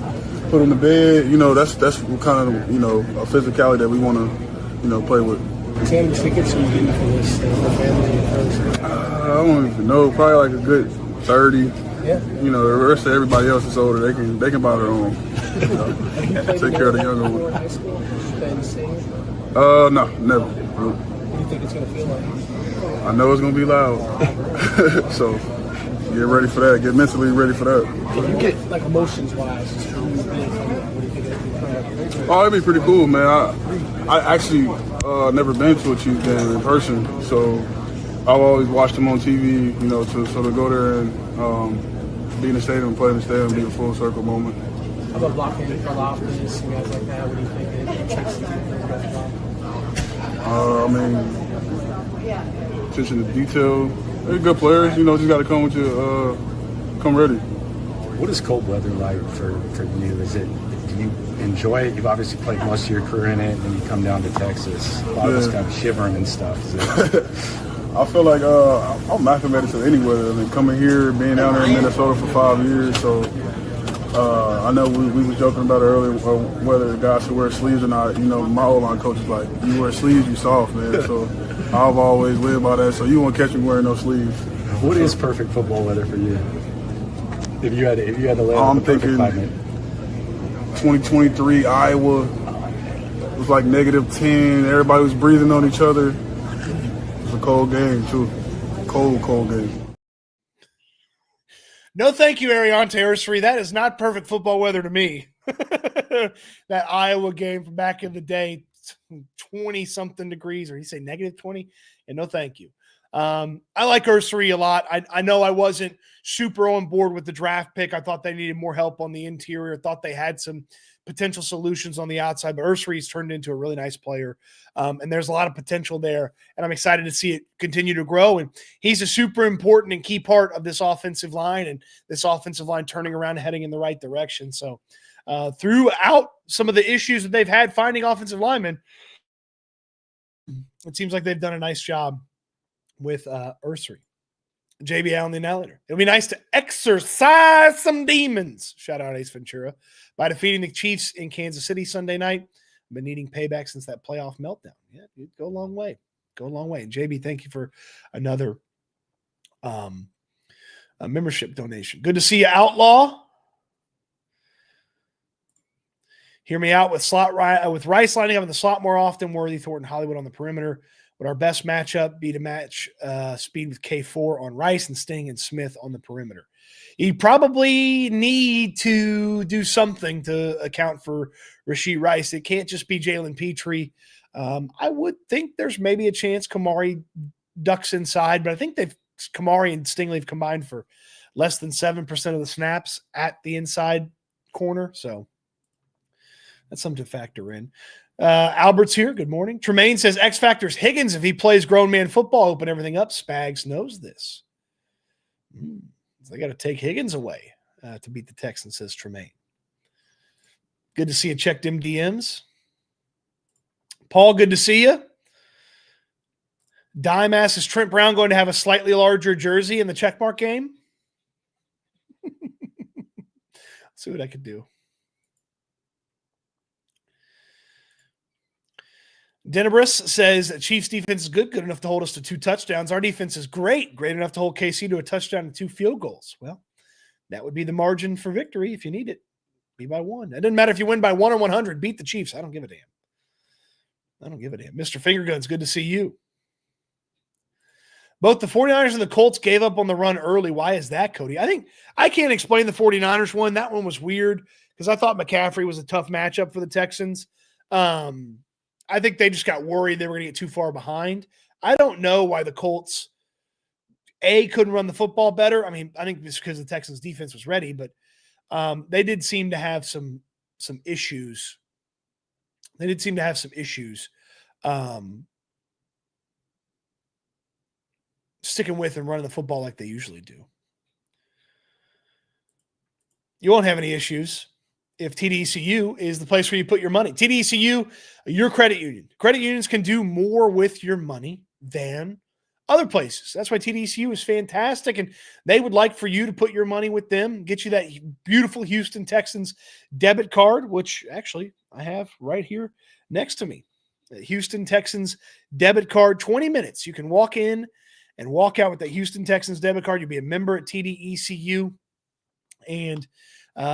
put them to bed, that's what kind of, a physicality that we want to, play with. How many tickets are you getting for this for family and friends? I don't even know. Probably like a good 30. Yeah. The rest of everybody else is older. They can buy their own. Take care of the younger In ones. high school, playing singing? No, never. What do you think it's going to feel like? I know it's gonna be loud. So get ready for that. Get mentally ready for that. If you get like emotions-wise, just from you being from that, what do you think it'll be like? It'd be pretty cool, man. I actually never been to a Chiefs game in person, so I've always watched them on TV. To go there and be in the stadium and play in the stadium, be a full circle moment. How about blocking for Loftus and guys like that? What do you think? Attention to detail. They're good players. Just got to come with you, come ready. What is cold weather like for you? Do you enjoy it? You've obviously played most of your career in it, and then you come down to Texas. A lot of us kind of shivering and stuff. I feel like I'm acclimated to any weather. Coming here, being down there in Minnesota for 5 years, so I know we were joking about it earlier whether the guys should wear sleeves or not. My O-line coach is like, you wear sleeves, you soft, man. So I've always lived by that. So you won't catch me wearing no sleeves. What is perfect football weather for you? If you had to land I'm in the perfect thinking climate. 2023 Iowa was like -10. Everybody was breathing on each other. It was a cold game too. Cold game. No, thank you, Ariante Ursery. That is not perfect football weather to me. That Iowa game from back in the day, 20-something degrees, or you say -20? And no, thank you. I like Ursery a lot. I know I wasn't super on board with the draft pick. I thought they needed more help on the interior. Thought they had some potential solutions on the outside, but Ursery's turned into a really nice player. And there's a lot of potential there. And I'm excited to see it continue to grow. And he's a super important and key part of this offensive line, and this offensive line turning around and heading in the right direction. So throughout some of the issues that they've had finding offensive linemen, it seems like they've done a nice job with Ursery. JB Allen, the annihilator. It'll be nice to exercise some demons. Shout out Ace Ventura. By defeating the Chiefs in Kansas City Sunday night. I've been needing payback since that playoff meltdown. Yeah, it'd go a long way. Go a long way. And JB, thank you for another membership donation. Good to see you, Outlaw. Hear me out with with Rice lining up in the slot more often. Worthy, Thornton, Hollywood on the perimeter. Would our best matchup be to match speed with K4 on Rice and Sting and Smith on the perimeter? You probably need to do something to account for Rashee Rice. It can't just be Jalen Petrie. I would think there's maybe a chance Kamari ducks inside, but I think they've Kamari and Stingley have combined for less than 7% of the snaps at the inside corner. So that's something to factor in. Albert's here. Good morning. Tremaine says X Factor's Higgins. If he plays grown man football, open everything up. Spags knows this. They got to take Higgins away to beat the Texans, says Tremaine. Good to see you. Check them DMs. Paul, good to see you. Dime asks, is Trent Brown going to have a slightly larger jersey in the checkmark game? Let's see what I could do. Denibris says Chiefs defense is good enough to hold us to 2 touchdowns. Our defense is great enough to hold KC to a touchdown and 2 field goals. Well, that would be the margin for victory if you need it. Be by 1. It doesn't matter if you win by 1 or 100. Beat the Chiefs. I don't give a damn. Mr. Fingerguns, good to see you. Both the 49ers and the Colts gave up on the run early. Why is that, Cody? I think I can't explain the 49ers one. That one was weird because I thought McCaffrey was a tough matchup for the Texans. I think they just got worried they were going to get too far behind. I don't know why the Colts, couldn't run the football better. I mean, I think it's because the Texans' defense was ready, but they did seem to have some issues. Sticking with and running the football like they usually do. You won't have any issues if TDECU is the place where you put your money. TDECU, your credit union. Credit unions can do more with your money than other places. That's why TDECU is fantastic, and they would like for you to put your money with them, get you that beautiful Houston Texans debit card, which actually I have right here next to me. The Houston Texans debit card, 20 minutes. You can walk in and walk out with that Houston Texans debit card. You'll be a member at TDECU, and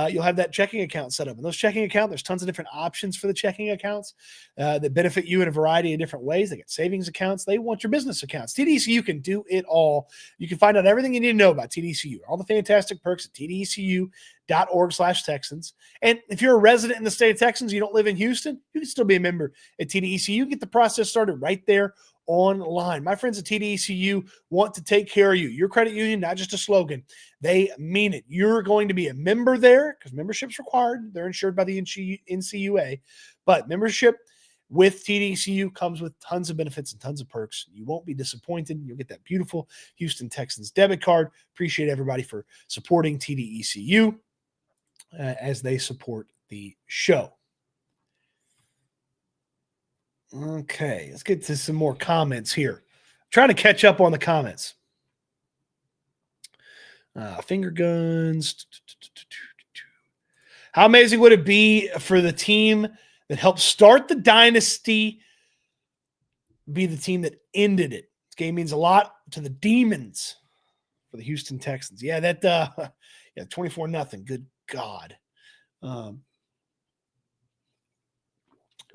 you'll have that checking account set up. And those checking accounts, there's tons of different options for the checking accounts that benefit you in a variety of different ways. They get savings accounts. They want your business accounts. TDECU can do it all. You can find out everything you need to know about TDECU, all the fantastic perks at TDECU.org/Texans. And if you're a resident in the state of Texas, you don't live in Houston, you can still be a member at TDECU. Get the process started right there online. My friends at TDECU want to take care of you. Your credit union, not just a slogan. They mean it. You're going to be a member there because membership's required. They're insured by the NCUA. But membership with TDECU comes with tons of benefits and tons of perks. You won't be disappointed. You'll get that beautiful Houston Texans debit card. Appreciate everybody for supporting TDECU as they support the show. Okay, let's get to some more comments here. Trying to catch up on the comments. Finger guns. How amazing would it be for the team that helped start the dynasty be the team that ended it? This game means a lot to the Demons for the Houston Texans. Yeah, 24-0. Good God.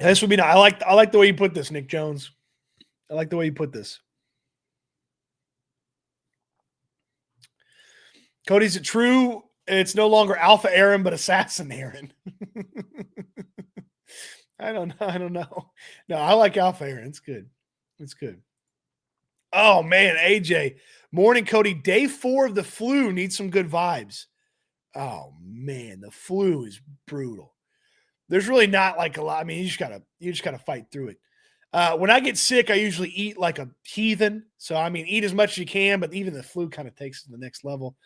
This would be nice. I like the way you put this, Nick Jones. I like the way you put this. Cody, is it true it's no longer Alpha Aaron, but Assassin Aaron? I don't know. No, I like Alpha Aaron. It's good. It's good. Oh, man, AJ. Morning, Cody. Day 4 of the flu needs some good vibes. Oh, man, the flu is brutal. There's really not like a lot. I mean, you just gotta fight through it. When I get sick, I usually eat like a heathen. So, I mean, eat as much as you can, but even the flu kind of takes it to the next level.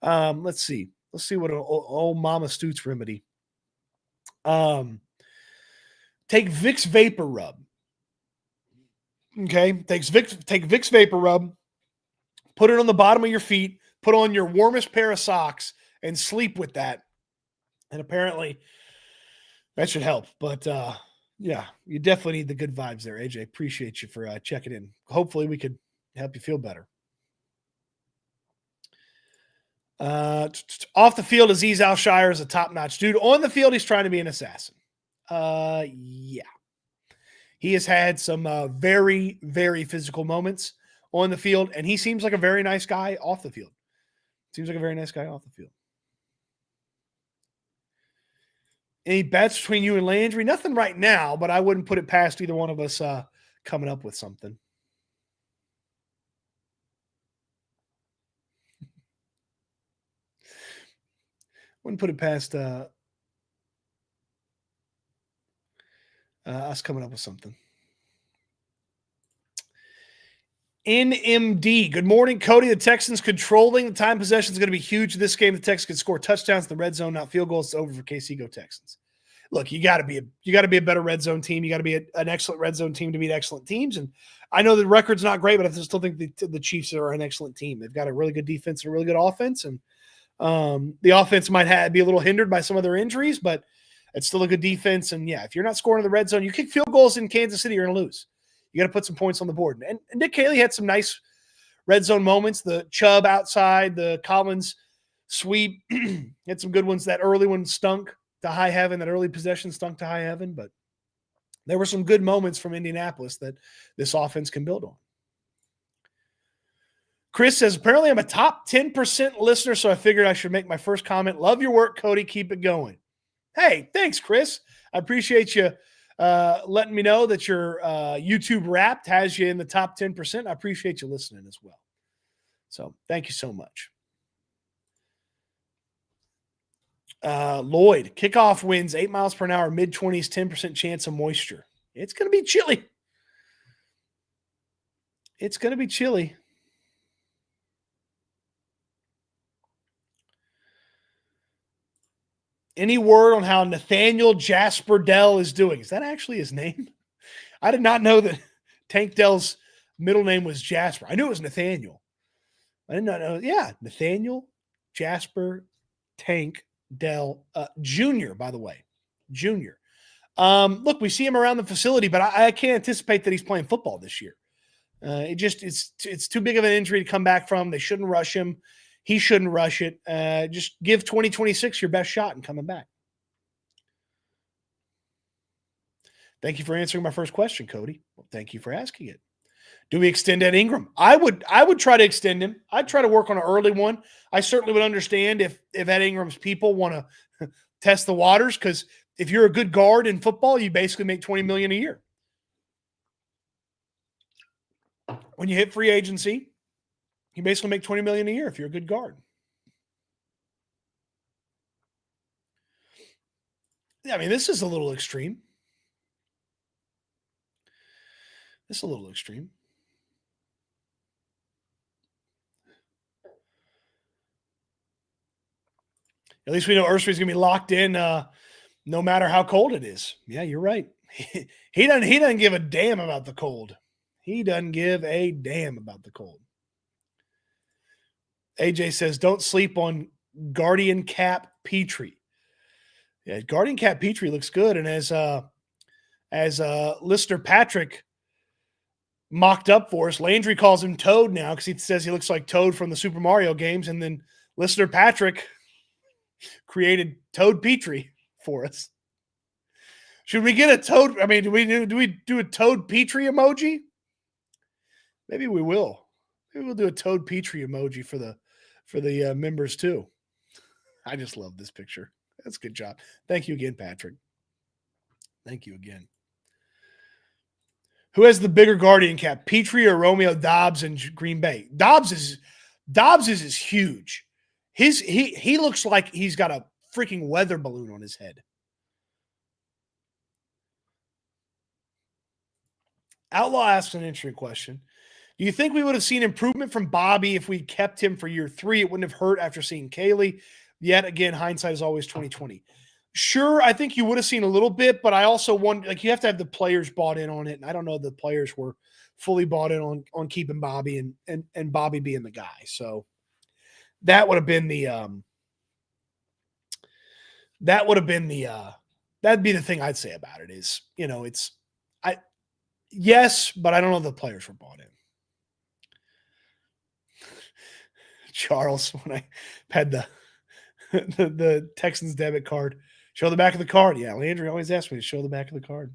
Let's see. Let's see what an old Mama Stoots remedy. Take Vicks Vapor Rub. Okay. Take Vicks Vapor Rub. Put it on the bottom of your feet. Put on your warmest pair of socks and sleep with that. And apparently that should help. But yeah, you definitely need the good vibes there, AJ. Appreciate you for checking in. Hopefully we could help you feel better. Off the field, Azeez Al-Shire is a top-notch dude. On the field, he's trying to be an assassin. Yeah. He has had some very, very physical moments on the field, and he seems like a very nice guy off the field. Any bets between you and Landry? Nothing right now, but I wouldn't put it past either one of us coming up with something. Wouldn't put it past us coming up with something. NMD. Good morning, Cody. The Texans controlling the time possession is going to be huge this game. The Texans can score touchdowns in the red zone, not field goals. It's over for KC. Go Texans. Look, you got to be a better red zone team. You got to be an excellent red zone team to beat excellent teams. And I know the record's not great, but I still think the Chiefs are an excellent team. They've got a really good defense and a really good offense, and the offense might be a little hindered by some of their injuries, but it's still a good defense. And yeah, if you're not scoring in the red zone, you kick field goals in Kansas City, you're going to lose. You got to put some points on the board. And Nick Haley had some nice red zone moments. The Chubb outside, the Collins sweep, had some good ones. That early one stunk to high heaven. That early possession stunk to high heaven. But there were some good moments from Indianapolis that this offense can build on. Chris says, apparently I'm a top 10% listener, so I figured I should make my first comment. Love your work, Cody. Keep it going. Hey, thanks, Chris. I appreciate you letting me know that your YouTube Wrapped has you in the top 10%. I appreciate you listening as well. So thank you so much. Lloyd, kickoff winds 8 miles per hour, mid-20s, 10% chance of moisture. It's going to be chilly. It's going to be chilly. Any word on how Nathaniel Jasper Dell is doing? Is that actually his name? I did not know that Tank Dell's middle name was Jasper. I knew it was Nathaniel. I did not know. Yeah, Nathaniel Jasper Tank Dell Jr., by the way. Junior. Look, we see him around the facility, but I can't anticipate that he's playing football this year. It's too big of an injury to come back from. They shouldn't rush him. He shouldn't rush it. Just give 2026 your best shot in coming back. Thank you for answering my first question, Cody. Well, thank you for asking it. Do we extend Ed Ingram? I would try to extend him. I'd try to work on an early one. I certainly would understand if Ed Ingram's people want to test the waters, because if you're a good guard in football, you basically make $20 million a year. When you hit free agency, you basically make $20 million a year if you're a good guard. Yeah, I mean, this is a little extreme. This is a little extreme. At least we know Ursprey's going to be locked in no matter how cold it is. Yeah, you're right. He doesn't give a damn about the cold. He doesn't give a damn about the cold. AJ says, don't sleep on Guardian Cap Petrie. Yeah, Guardian Cap Petrie looks good. And as listener Patrick mocked up for us, Landry calls him Toad now because he says he looks like Toad from the Super Mario games. And then listener Patrick created Toad Petrie for us. Should we get a Toad? I mean, do we do a Toad Petrie emoji? Maybe we will. Maybe we'll do a Toad Petrie emoji for the members too. I just love this picture. That's a good job. Thank you again, Patrick. Thank you again. Who has the bigger Guardian Cap, Petrie or Romeo Dobbs in Green Bay? Dobbs is huge. He looks like he's got a freaking weather balloon on his head. Outlaw asks an interesting question. Do you think we would have seen improvement from Bobby if we kept him for year 3? It wouldn't have hurt after seeing Kaylee. Yet again, hindsight is always 20/20. Sure, I think you would have seen a little bit, but I also wonder, like, you have to have the players bought in on it, and I don't know the players were fully bought in on keeping Bobby and Bobby being the guy. So that would have been that'd be the thing I'd say about it is, yes, but I don't know if the players were bought in. Charles, when I had the Texans debit card, show the back of the card. Yeah, Landry always asks me to show the back of the card.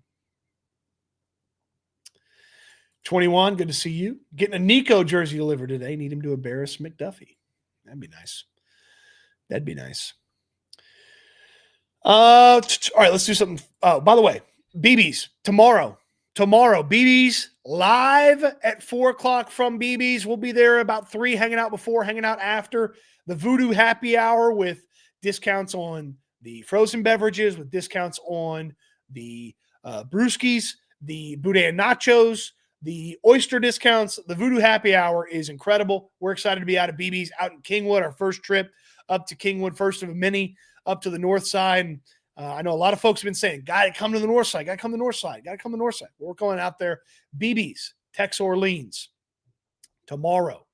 21, good to see you. Getting a Nico jersey delivered today. Need him to embarrass McDuffie. That'd be nice. That'd be nice. All right, let's do something. Oh, by the way, BB's tomorrow. BB's live at 4:00 from BB's. We'll be there about 3, hanging out before, hanging out after the Voodoo Happy Hour with discounts on the frozen beverages, with discounts on the brewskis, the boudin nachos, the oyster discounts. The Voodoo Happy Hour is incredible. We're excited to be out of BB's out in Kingwood, our first trip up to Kingwood, first of many up to the north side. And, I know a lot of folks have been saying, got to come to the north side, got to come to the north side, got to come to the north side. We're going out there. BB's, Tex Orleans, tomorrow,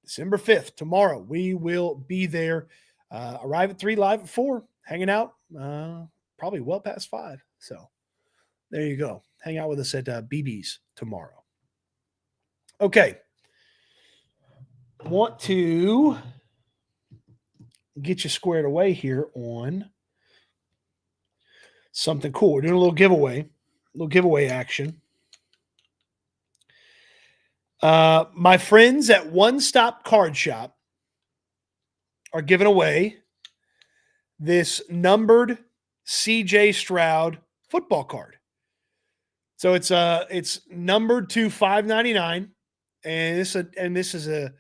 December 5th, tomorrow, we will be there. Arrive at 3, live at 4, hanging out probably well past 5. So there you go. Hang out with us at BB's tomorrow. Okay. Want to get you squared away here on something cool. We're doing a little giveaway action. My friends at One Stop Card Shop are giving away this numbered CJ Stroud football card. So it's numbered to $5.99, and this is a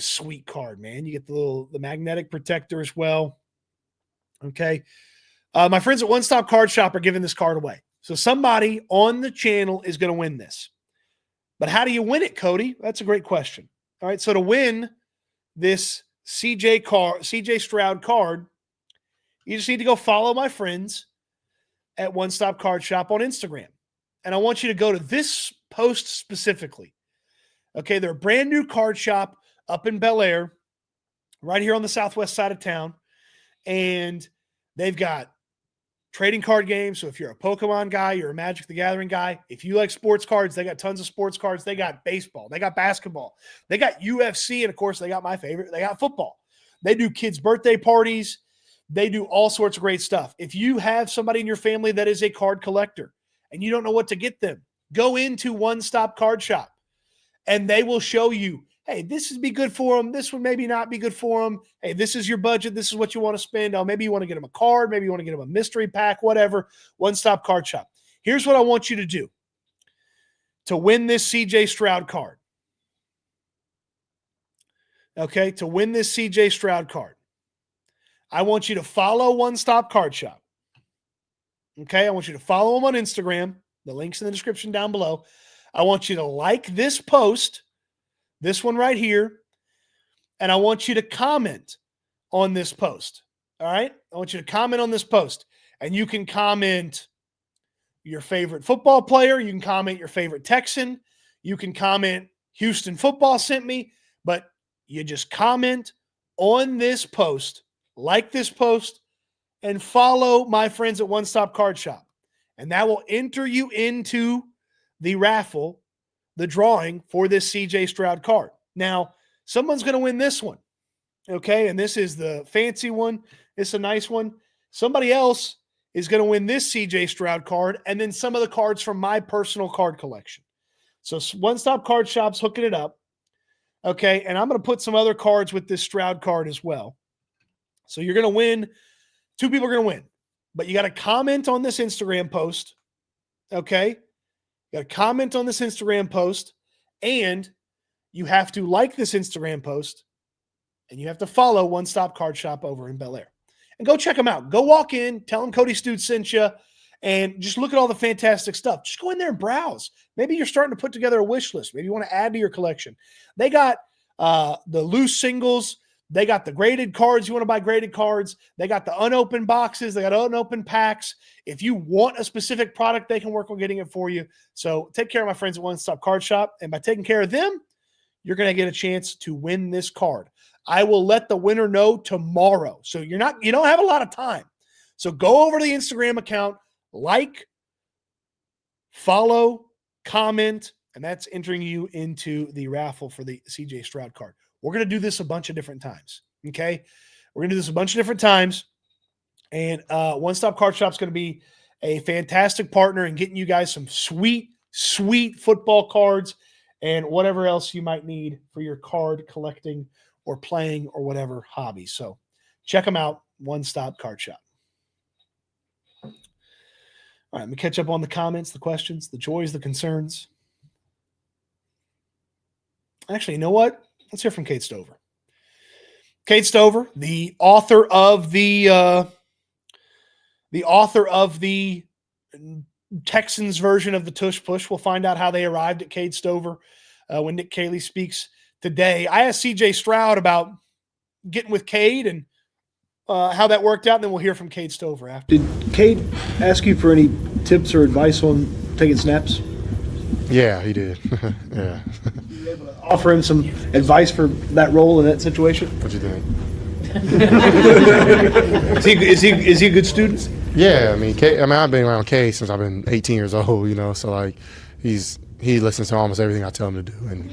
sweet card, man. You get the magnetic protector as well. Okay. My friends at One Stop Card Shop are giving this card away. So somebody on the channel is going to win this. But how do you win it, Cody? That's a great question. All right. So to win this CJ Stroud card, you just need to go follow my friends at One Stop Card Shop on Instagram. And I want you to go to this post specifically. Okay. They're a brand new card shop up in Bel Air, right here on the southwest side of town. And they've got trading card games. So if you're a Pokemon guy, you're a Magic the Gathering guy, if you like sports cards, they got tons of sports cards. They got baseball. They got basketball. They got UFC. And of course, they got my favorite. They got football. They do kids' birthday parties. They do all sorts of great stuff. If you have somebody in your family that is a card collector and you don't know what to get them, go into One Stop Card Shop and they will show you, hey, this would be good for them. This would maybe not be good for them. Hey, this is your budget. This is what you want to spend. Oh, maybe you want to get them a card. Maybe you want to get them a mystery pack, whatever. One Stop Card Shop. Here's what I want you to do to win this CJ Stroud card. Okay, to win this CJ Stroud card, I want you to follow One Stop Card Shop. Okay, I want you to follow them on Instagram. The link's in the description down below. I want you to like this post, this one right here, and I want you to comment on this post. All right? I want you to comment on this post, and you can comment your favorite football player. You can comment your favorite Texan. You can comment Houston football sent me, but you just comment on this post, like this post, and follow my friends at One Stop Card Shop. And that will enter you into the raffle, the drawing for this CJ Stroud card. Now, someone's going to win this one. Okay. And this is the fancy one. It's a nice one. Somebody else is going to win this CJ Stroud card and then some of the cards from my personal card collection. So One Stop Card Shop's hooking it up. Okay. And I'm going to put some other cards with this Stroud card as well. So you're going to win. 2 people are going to win, but you got to comment on this Instagram post. Okay. You got to comment on this Instagram post, and you have to like this Instagram post, and you have to follow One Stop Card Shop over in Bel Air. And go check them out. Go walk in, tell them Cody Stoots sent you, and just look at all the fantastic stuff. Just go in there and browse. Maybe you're starting to put together a wish list. Maybe you want to add to your collection. They got the loose singles. They got the graded cards. You want to buy graded cards. They got the unopened boxes. They got unopened packs. If you want a specific product, they can work on getting it for you. So take care of my friends at One Stop Card Shop. And by taking care of them, you're going to get a chance to win this card. I will let the winner know tomorrow. So you don't have a lot of time. So go over to the Instagram account, like, follow, comment, and that's entering you into the raffle for the CJ Stroud card. We're going to do this a bunch of different times, okay? We're going to do this a bunch of different times, and One Stop Card Shop is going to be a fantastic partner in getting you guys some sweet, sweet football cards and whatever else you might need for your card collecting or playing or whatever hobby. So check them out, One Stop Card Shop. All right, let me catch up on the comments, the questions, the joys, the concerns. Actually, you know what? Let's hear from Kate Stover. Cade Stover, the author of the Texans version of the Tush Push. We'll find out how they arrived at Cade Stover when Nick Caley speaks today. I asked CJ Stroud about getting with Cade and how that worked out, and then we'll hear from Cade Stover after. Did Cade ask you for any tips or advice on taking snaps? Yeah, he did. Yeah. Offer him some advice for that role in that situation? What you think? Is he a good student? Yeah, I mean, I've been around Kay since I've been 18 years old, so like he listens to almost everything I tell him to do, and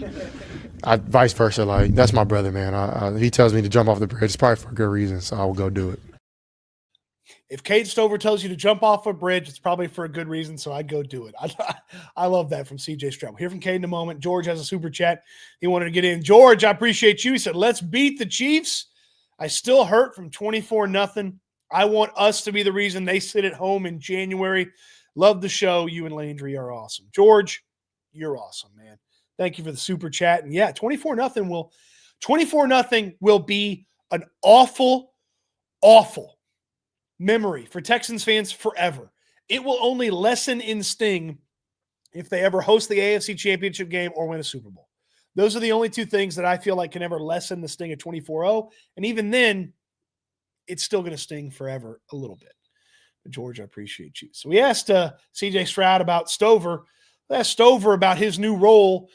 vice versa. Like, that's my brother, man. He tells me to jump off the bridge. It's probably for a good reason, so I will go do it. If Cade Stover tells you to jump off a bridge, it's probably for a good reason, so I'd go do it. I love that from CJ Stroud. We'll hear from Cade in a moment. George has a super chat. He wanted to get in. George, I appreciate you. He said, let's beat the Chiefs. I still hurt from 24-0. I want us to be the reason they sit at home in January. Love the show. You and Landry are awesome. George, you're awesome, man. Thank you for the super chat. And yeah, 24-0 will be an awful, awful memory for Texans fans forever. It will only lessen in sting if they ever host the AFC Championship game or win a Super Bowl. Those are the only two things that I feel like can ever lessen the sting of 24-0. And even then, it's still going to sting forever a little bit. But George, I appreciate you. So we asked CJ Stroud about Stover. We asked Stover about his new role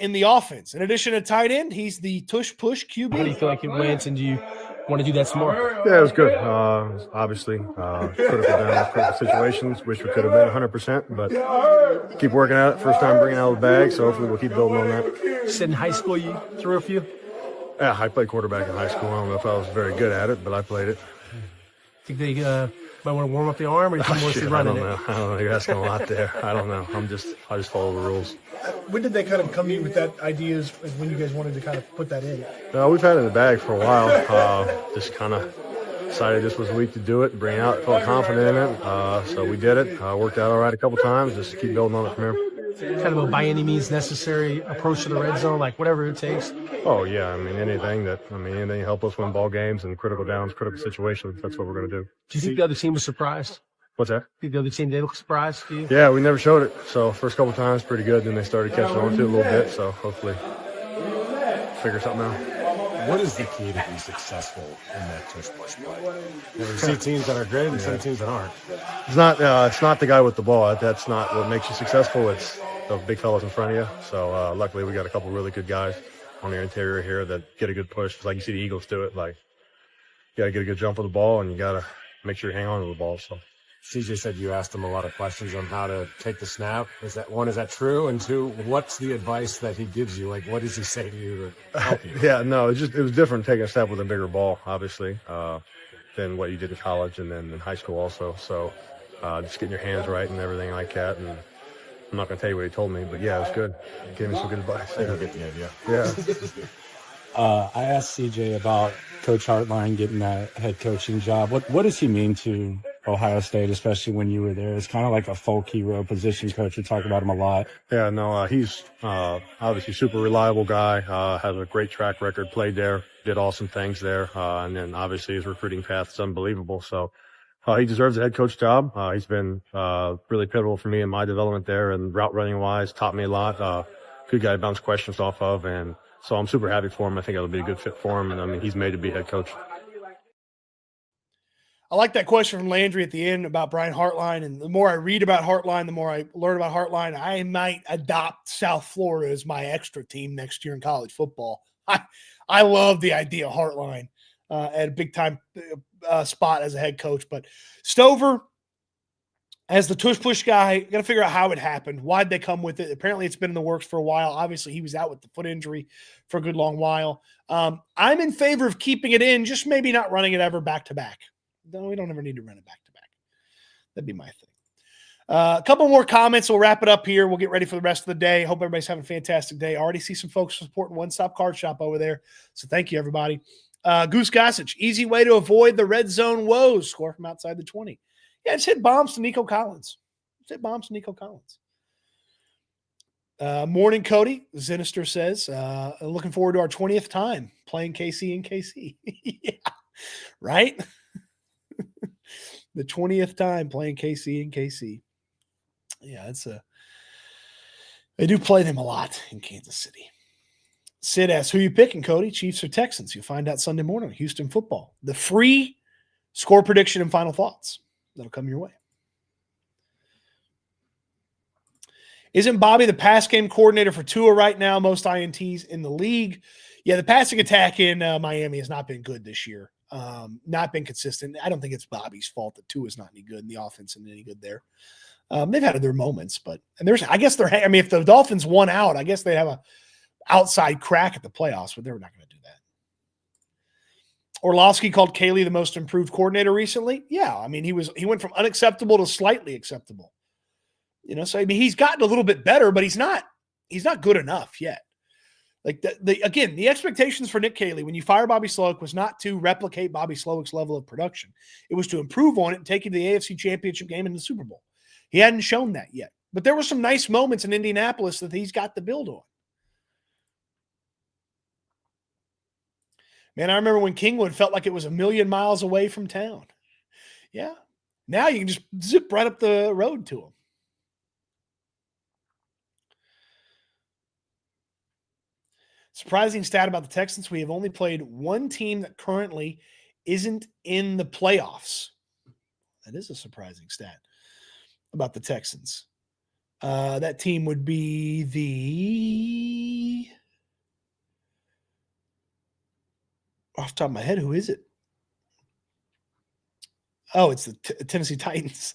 in the offense. In addition to tight end, he's the tush push QB. How do you feel like it went, and do you want to do that some more? Yeah, it was good. Obviously, critical downs, critical situations. Wish we could have been 100%, but keep working at it. First time bringing out the bag, so hopefully we'll keep building on that. You said in high school you threw a few? Yeah, I played quarterback in high school. I don't know if I was very good at it, but I played it. Think they might want to warm up the arm, or you think more to running it? I don't know. You're asking a lot there. I don't know. I just follow the rules. When did they kind of come to you with that idea? When you guys wanted to kind of put that in? We've had it in the bag for a while. Just kind of decided this was the week to do it, bring it out, felt confident in it. So we did it. Worked out all right a couple times. Just keep building on it from here. Kind of a by any means necessary approach to the red zone, like whatever it takes. Oh yeah, anything to help us win ball games and critical downs, critical situations. That's what we're going to do. Do you think the other team was surprised? What's that? Do you think the other team, they look surprised to you? Yeah, we never showed it. So first couple times pretty good. Then they started catching on to it a little bit. So hopefully figure something out. What is the key to be successful in that tush push play? You see teams that are great and some teams that aren't. It's not the guy with the ball. That's not what makes you successful. It's the big fellas in front of you. So luckily we got a couple really good guys on the interior here that get a good push. It's like you see the Eagles do it. Like, you got to get a good jump on the ball, and you got to make sure you hang on to the ball. So CJ said you asked him a lot of questions on how to take the snap. Is that true? And two, what's the advice that he gives you? Like, what does he say to you to help you? Yeah, no, it was different taking a snap with a bigger ball, obviously, than what you did in college and then in high school also. So just getting your hands right and everything like that. And I'm not going to tell you what he told me, but yeah, it was good. He gave me some good advice. I get the idea. Yeah. I asked CJ about Coach Hartline getting that head coaching job. What does he mean to Ohio State, especially when you were there? It's kind of like a folk hero position coach. We talk about him a lot. Yeah, no, he's obviously super reliable guy, has a great track record, played there, did awesome things there, and then obviously his recruiting path is unbelievable. So he deserves a head coach job. He's been really pivotal for me in my development there and route running wise, taught me a lot. Good guy to bounce questions off of, and so I'm super happy for him. I think it'll be a good fit for him, and he's made to be head coach. I like that question from Landry at the end about Brian Hartline. And the more I read about Hartline, the more I learn about Hartline. I might adopt South Florida as my extra team next year in college football. I love the idea of Hartline at a big-time spot as a head coach. But Stover, as the tush-push guy, got to figure out how it happened. Why'd they come with it? Apparently it's been in the works for a while. Obviously he was out with the foot injury for a good long while. I'm in favor of keeping it in, just maybe not running it ever back-to-back. No, we don't ever need to run it back-to-back. That'd be my thing. A couple more comments. We'll wrap it up here. We'll get ready for the rest of the day. Hope everybody's having a fantastic day. I already see some folks supporting One Stop Card Shop over there. So thank you, everybody. Goose Gossage, easy way to avoid the red zone woes. Score from outside the 20. Yeah, just hit bombs to Nico Collins. Morning, Cody. Sinister says, looking forward to our 20th time playing KC and KC. Yeah, right? The 20th time playing KC and KC. Yeah, they do play them a lot in Kansas City. Sid asks, who you picking, Cody? Chiefs or Texans? You'll find out Sunday morning. Houston football. The free score prediction and final thoughts. That'll come your way. Isn't Bobby the pass game coordinator for Tua right now? Most INTs in the league. Yeah, the passing attack in Miami has not been good this year. Not been consistent. I don't think it's Bobby's fault that Tua's not any good and the offense isn't any good there. They've had their moments, but if the Dolphins won out, I guess they'd have a outside crack at the playoffs, but they were not going to do that. Orlovsky called Caley the most improved coordinator recently. Yeah, I mean, he went from unacceptable to slightly acceptable. So I mean, he's gotten a little bit better, but he's not good enough yet. Like the expectations for Nick Caley when you fire Bobby Slowick was not to replicate Bobby Slowick's level of production. It was to improve on it and take him to the AFC Championship game and the Super Bowl. He hadn't shown that yet, but there were some nice moments in Indianapolis that he's got to build on. Man, I remember when Kingwood felt like it was a million miles away from town. Yeah. Now you can just zip right up the road to him. Surprising stat about the Texans, we have only played one team that currently isn't in the playoffs. That is a surprising stat about the Texans. That team would be off the top of my head, who is it? Oh, it's the Tennessee Titans.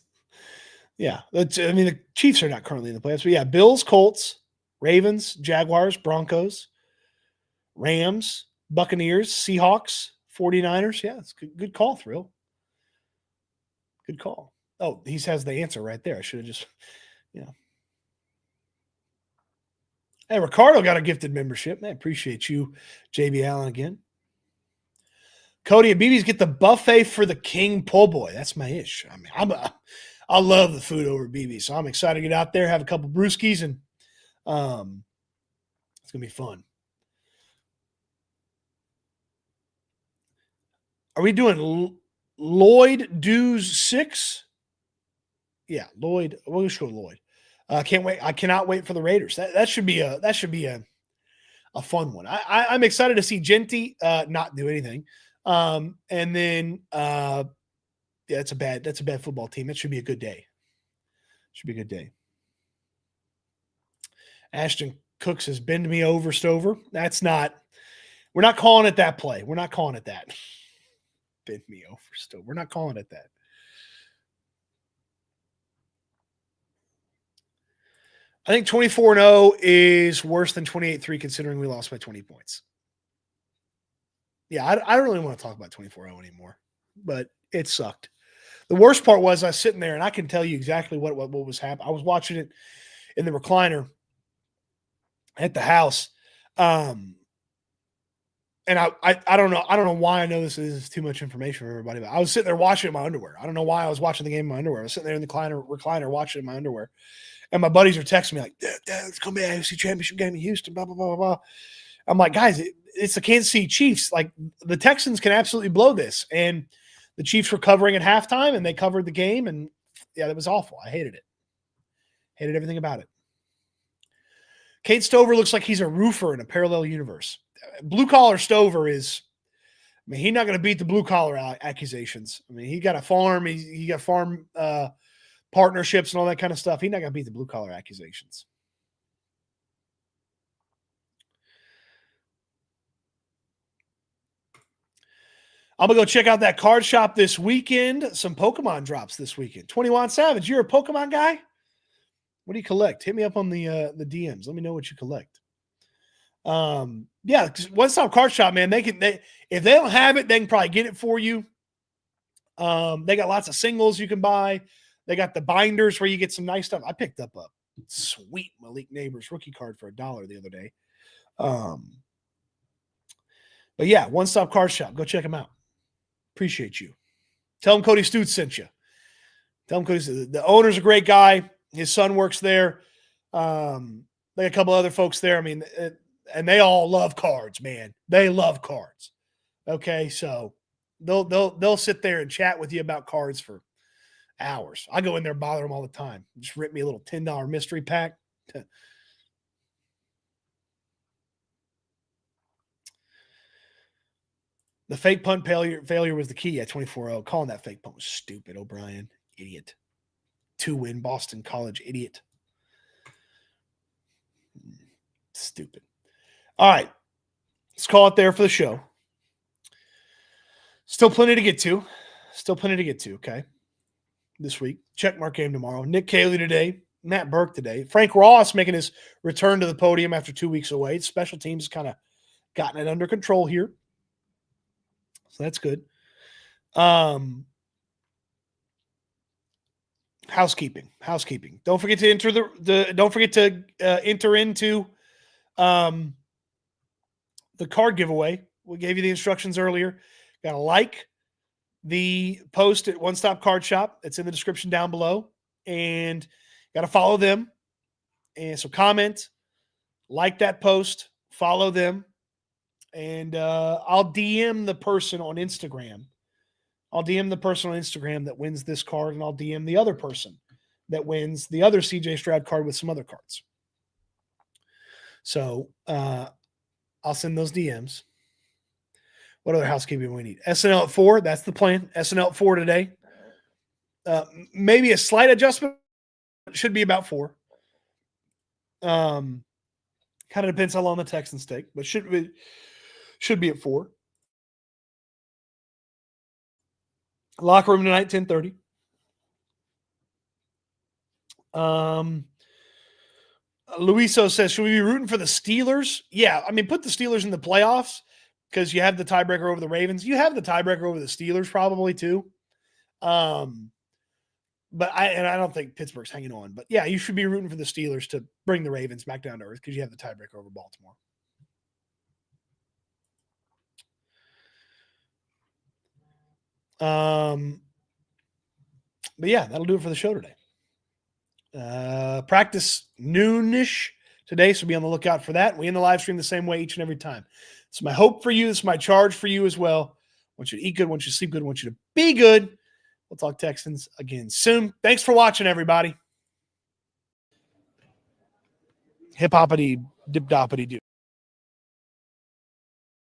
Yeah. The Chiefs are not currently in the playoffs. But yeah, Bills, Colts, Ravens, Jaguars, Broncos, Rams, Buccaneers, Seahawks, 49ers. Yeah, it's good call, Thrill. Good call. Oh, he has the answer right there. I should have just, Hey, Ricardo got a gifted membership. I appreciate you, JB Allen, again. Cody and BB's get the buffet for the King po' boy. That's my ish. I mean, I love the food over at BB, so I'm excited to get out there, have a couple brewskis, and it's gonna be fun. Are we doing Lloyd Dues 6? Yeah, Lloyd. We'll show Lloyd. Can't wait. I cannot wait for the Raiders. That should be a fun one. I'm excited to see Genty not do anything. And then that's a bad football team. That should be a good day. Should be a good day. Ashton Cooks has bend me over, Stover. We're not calling it that play. We're not calling it that. Bend me over, Stover. We're not calling it that. I think 24-0 is worse than 28-3 considering we lost by 20 points. Yeah, I don't really want to talk about 24-0 anymore, but it sucked. The worst part was I was sitting there, and I can tell you exactly what was happening. I was watching it in the recliner at the house, and I don't know why I know this is too much information for everybody, but I was sitting there watching it in my underwear. I don't know why I was watching the game in my underwear. I was sitting there in the recliner watching it in my underwear. And my buddies are texting me like, Dad, it's going to be an AFC Championship game in Houston, blah, blah, blah, blah. I'm like, guys, it's the Kansas City Chiefs. Like, the Texans can absolutely blow this. And the Chiefs were covering at halftime, and they covered the game. And, yeah, that was awful. I hated it. Hated everything about it. Kate Stover looks like he's a roofer in a parallel universe. Blue-collar Stover is – I mean, he's not going to beat the blue-collar accusations. I mean, he got a farm. He got farm partnerships and all that kind of stuff. He's not going to beat the blue-collar accusations. I'm going to go check out that card shop this weekend. Some Pokemon drops this weekend. 21 Savage, you're a Pokemon guy? What do you collect? Hit me up on the DMs. Let me know what you collect. Yeah, One Stop Card Shop, man. If they don't have it, they can probably get it for you. They got lots of singles you can buy. They got the binders where you get some nice stuff. I picked up a sweet Malik Neighbors rookie card for $1 the other day. But yeah, One Stop Card Shop. Go check them out. Appreciate you. Tell them Cody Stoots sent you. Tell them the owner's a great guy. His son works there. like a couple other folks there. I mean, and they all love cards, man. They love cards. Okay, so they'll sit there and chat with you about cards for hours. I go in there, bother them all the time. Just rip me a little $10 mystery pack. The fake punt failure was the key at 24-0. Calling that fake punt was stupid, O'Brien. Idiot. 2-win Boston College idiot. Stupid. All right. Let's call it there for the show. Still plenty to get to. Okay? This week. Checkmark game tomorrow. Nick Caley today. Matt Burke today. Frank Ross making his return to the podium after 2 weeks away. Special teams kind of gotten it under control here. So that's good. Housekeeping. Don't forget to enter enter into the card giveaway. We gave you the instructions earlier. Got to like the post at One Stop Card Shop. It's in the description down below, and got to follow them. And so comment, like that post, follow them. And I'll DM the person on Instagram. That wins this card, and I'll DM the other person that wins the other CJ Stroud card with some other cards. So I'll send those DMs. What other housekeeping we need? SNL at 4. That's the plan. SNL at 4 today. Maybe a slight adjustment. It should be about 4. Kind of depends how long the Texans take, but should be at 4. Locker room tonight, 10:30. Luiso says, should we be rooting for the Steelers? Yeah, I mean, put the Steelers in the playoffs because you have the tiebreaker over the Ravens. You have the tiebreaker over the Steelers probably too. But I don't think Pittsburgh's hanging on. But yeah, you should be rooting for the Steelers to bring the Ravens back down to earth because you have the tiebreaker over Baltimore. But yeah, that'll do it for the show today. Practice noonish today, so be on the lookout for that. We end the live stream the same way each and every time. It's my hope for you. It's my charge for you as well. I want you to eat good. I want you to sleep good. I want you to be good. We'll talk Texans again soon. Thanks for watching, everybody. Hip-hoppity, dip-doppity-doo.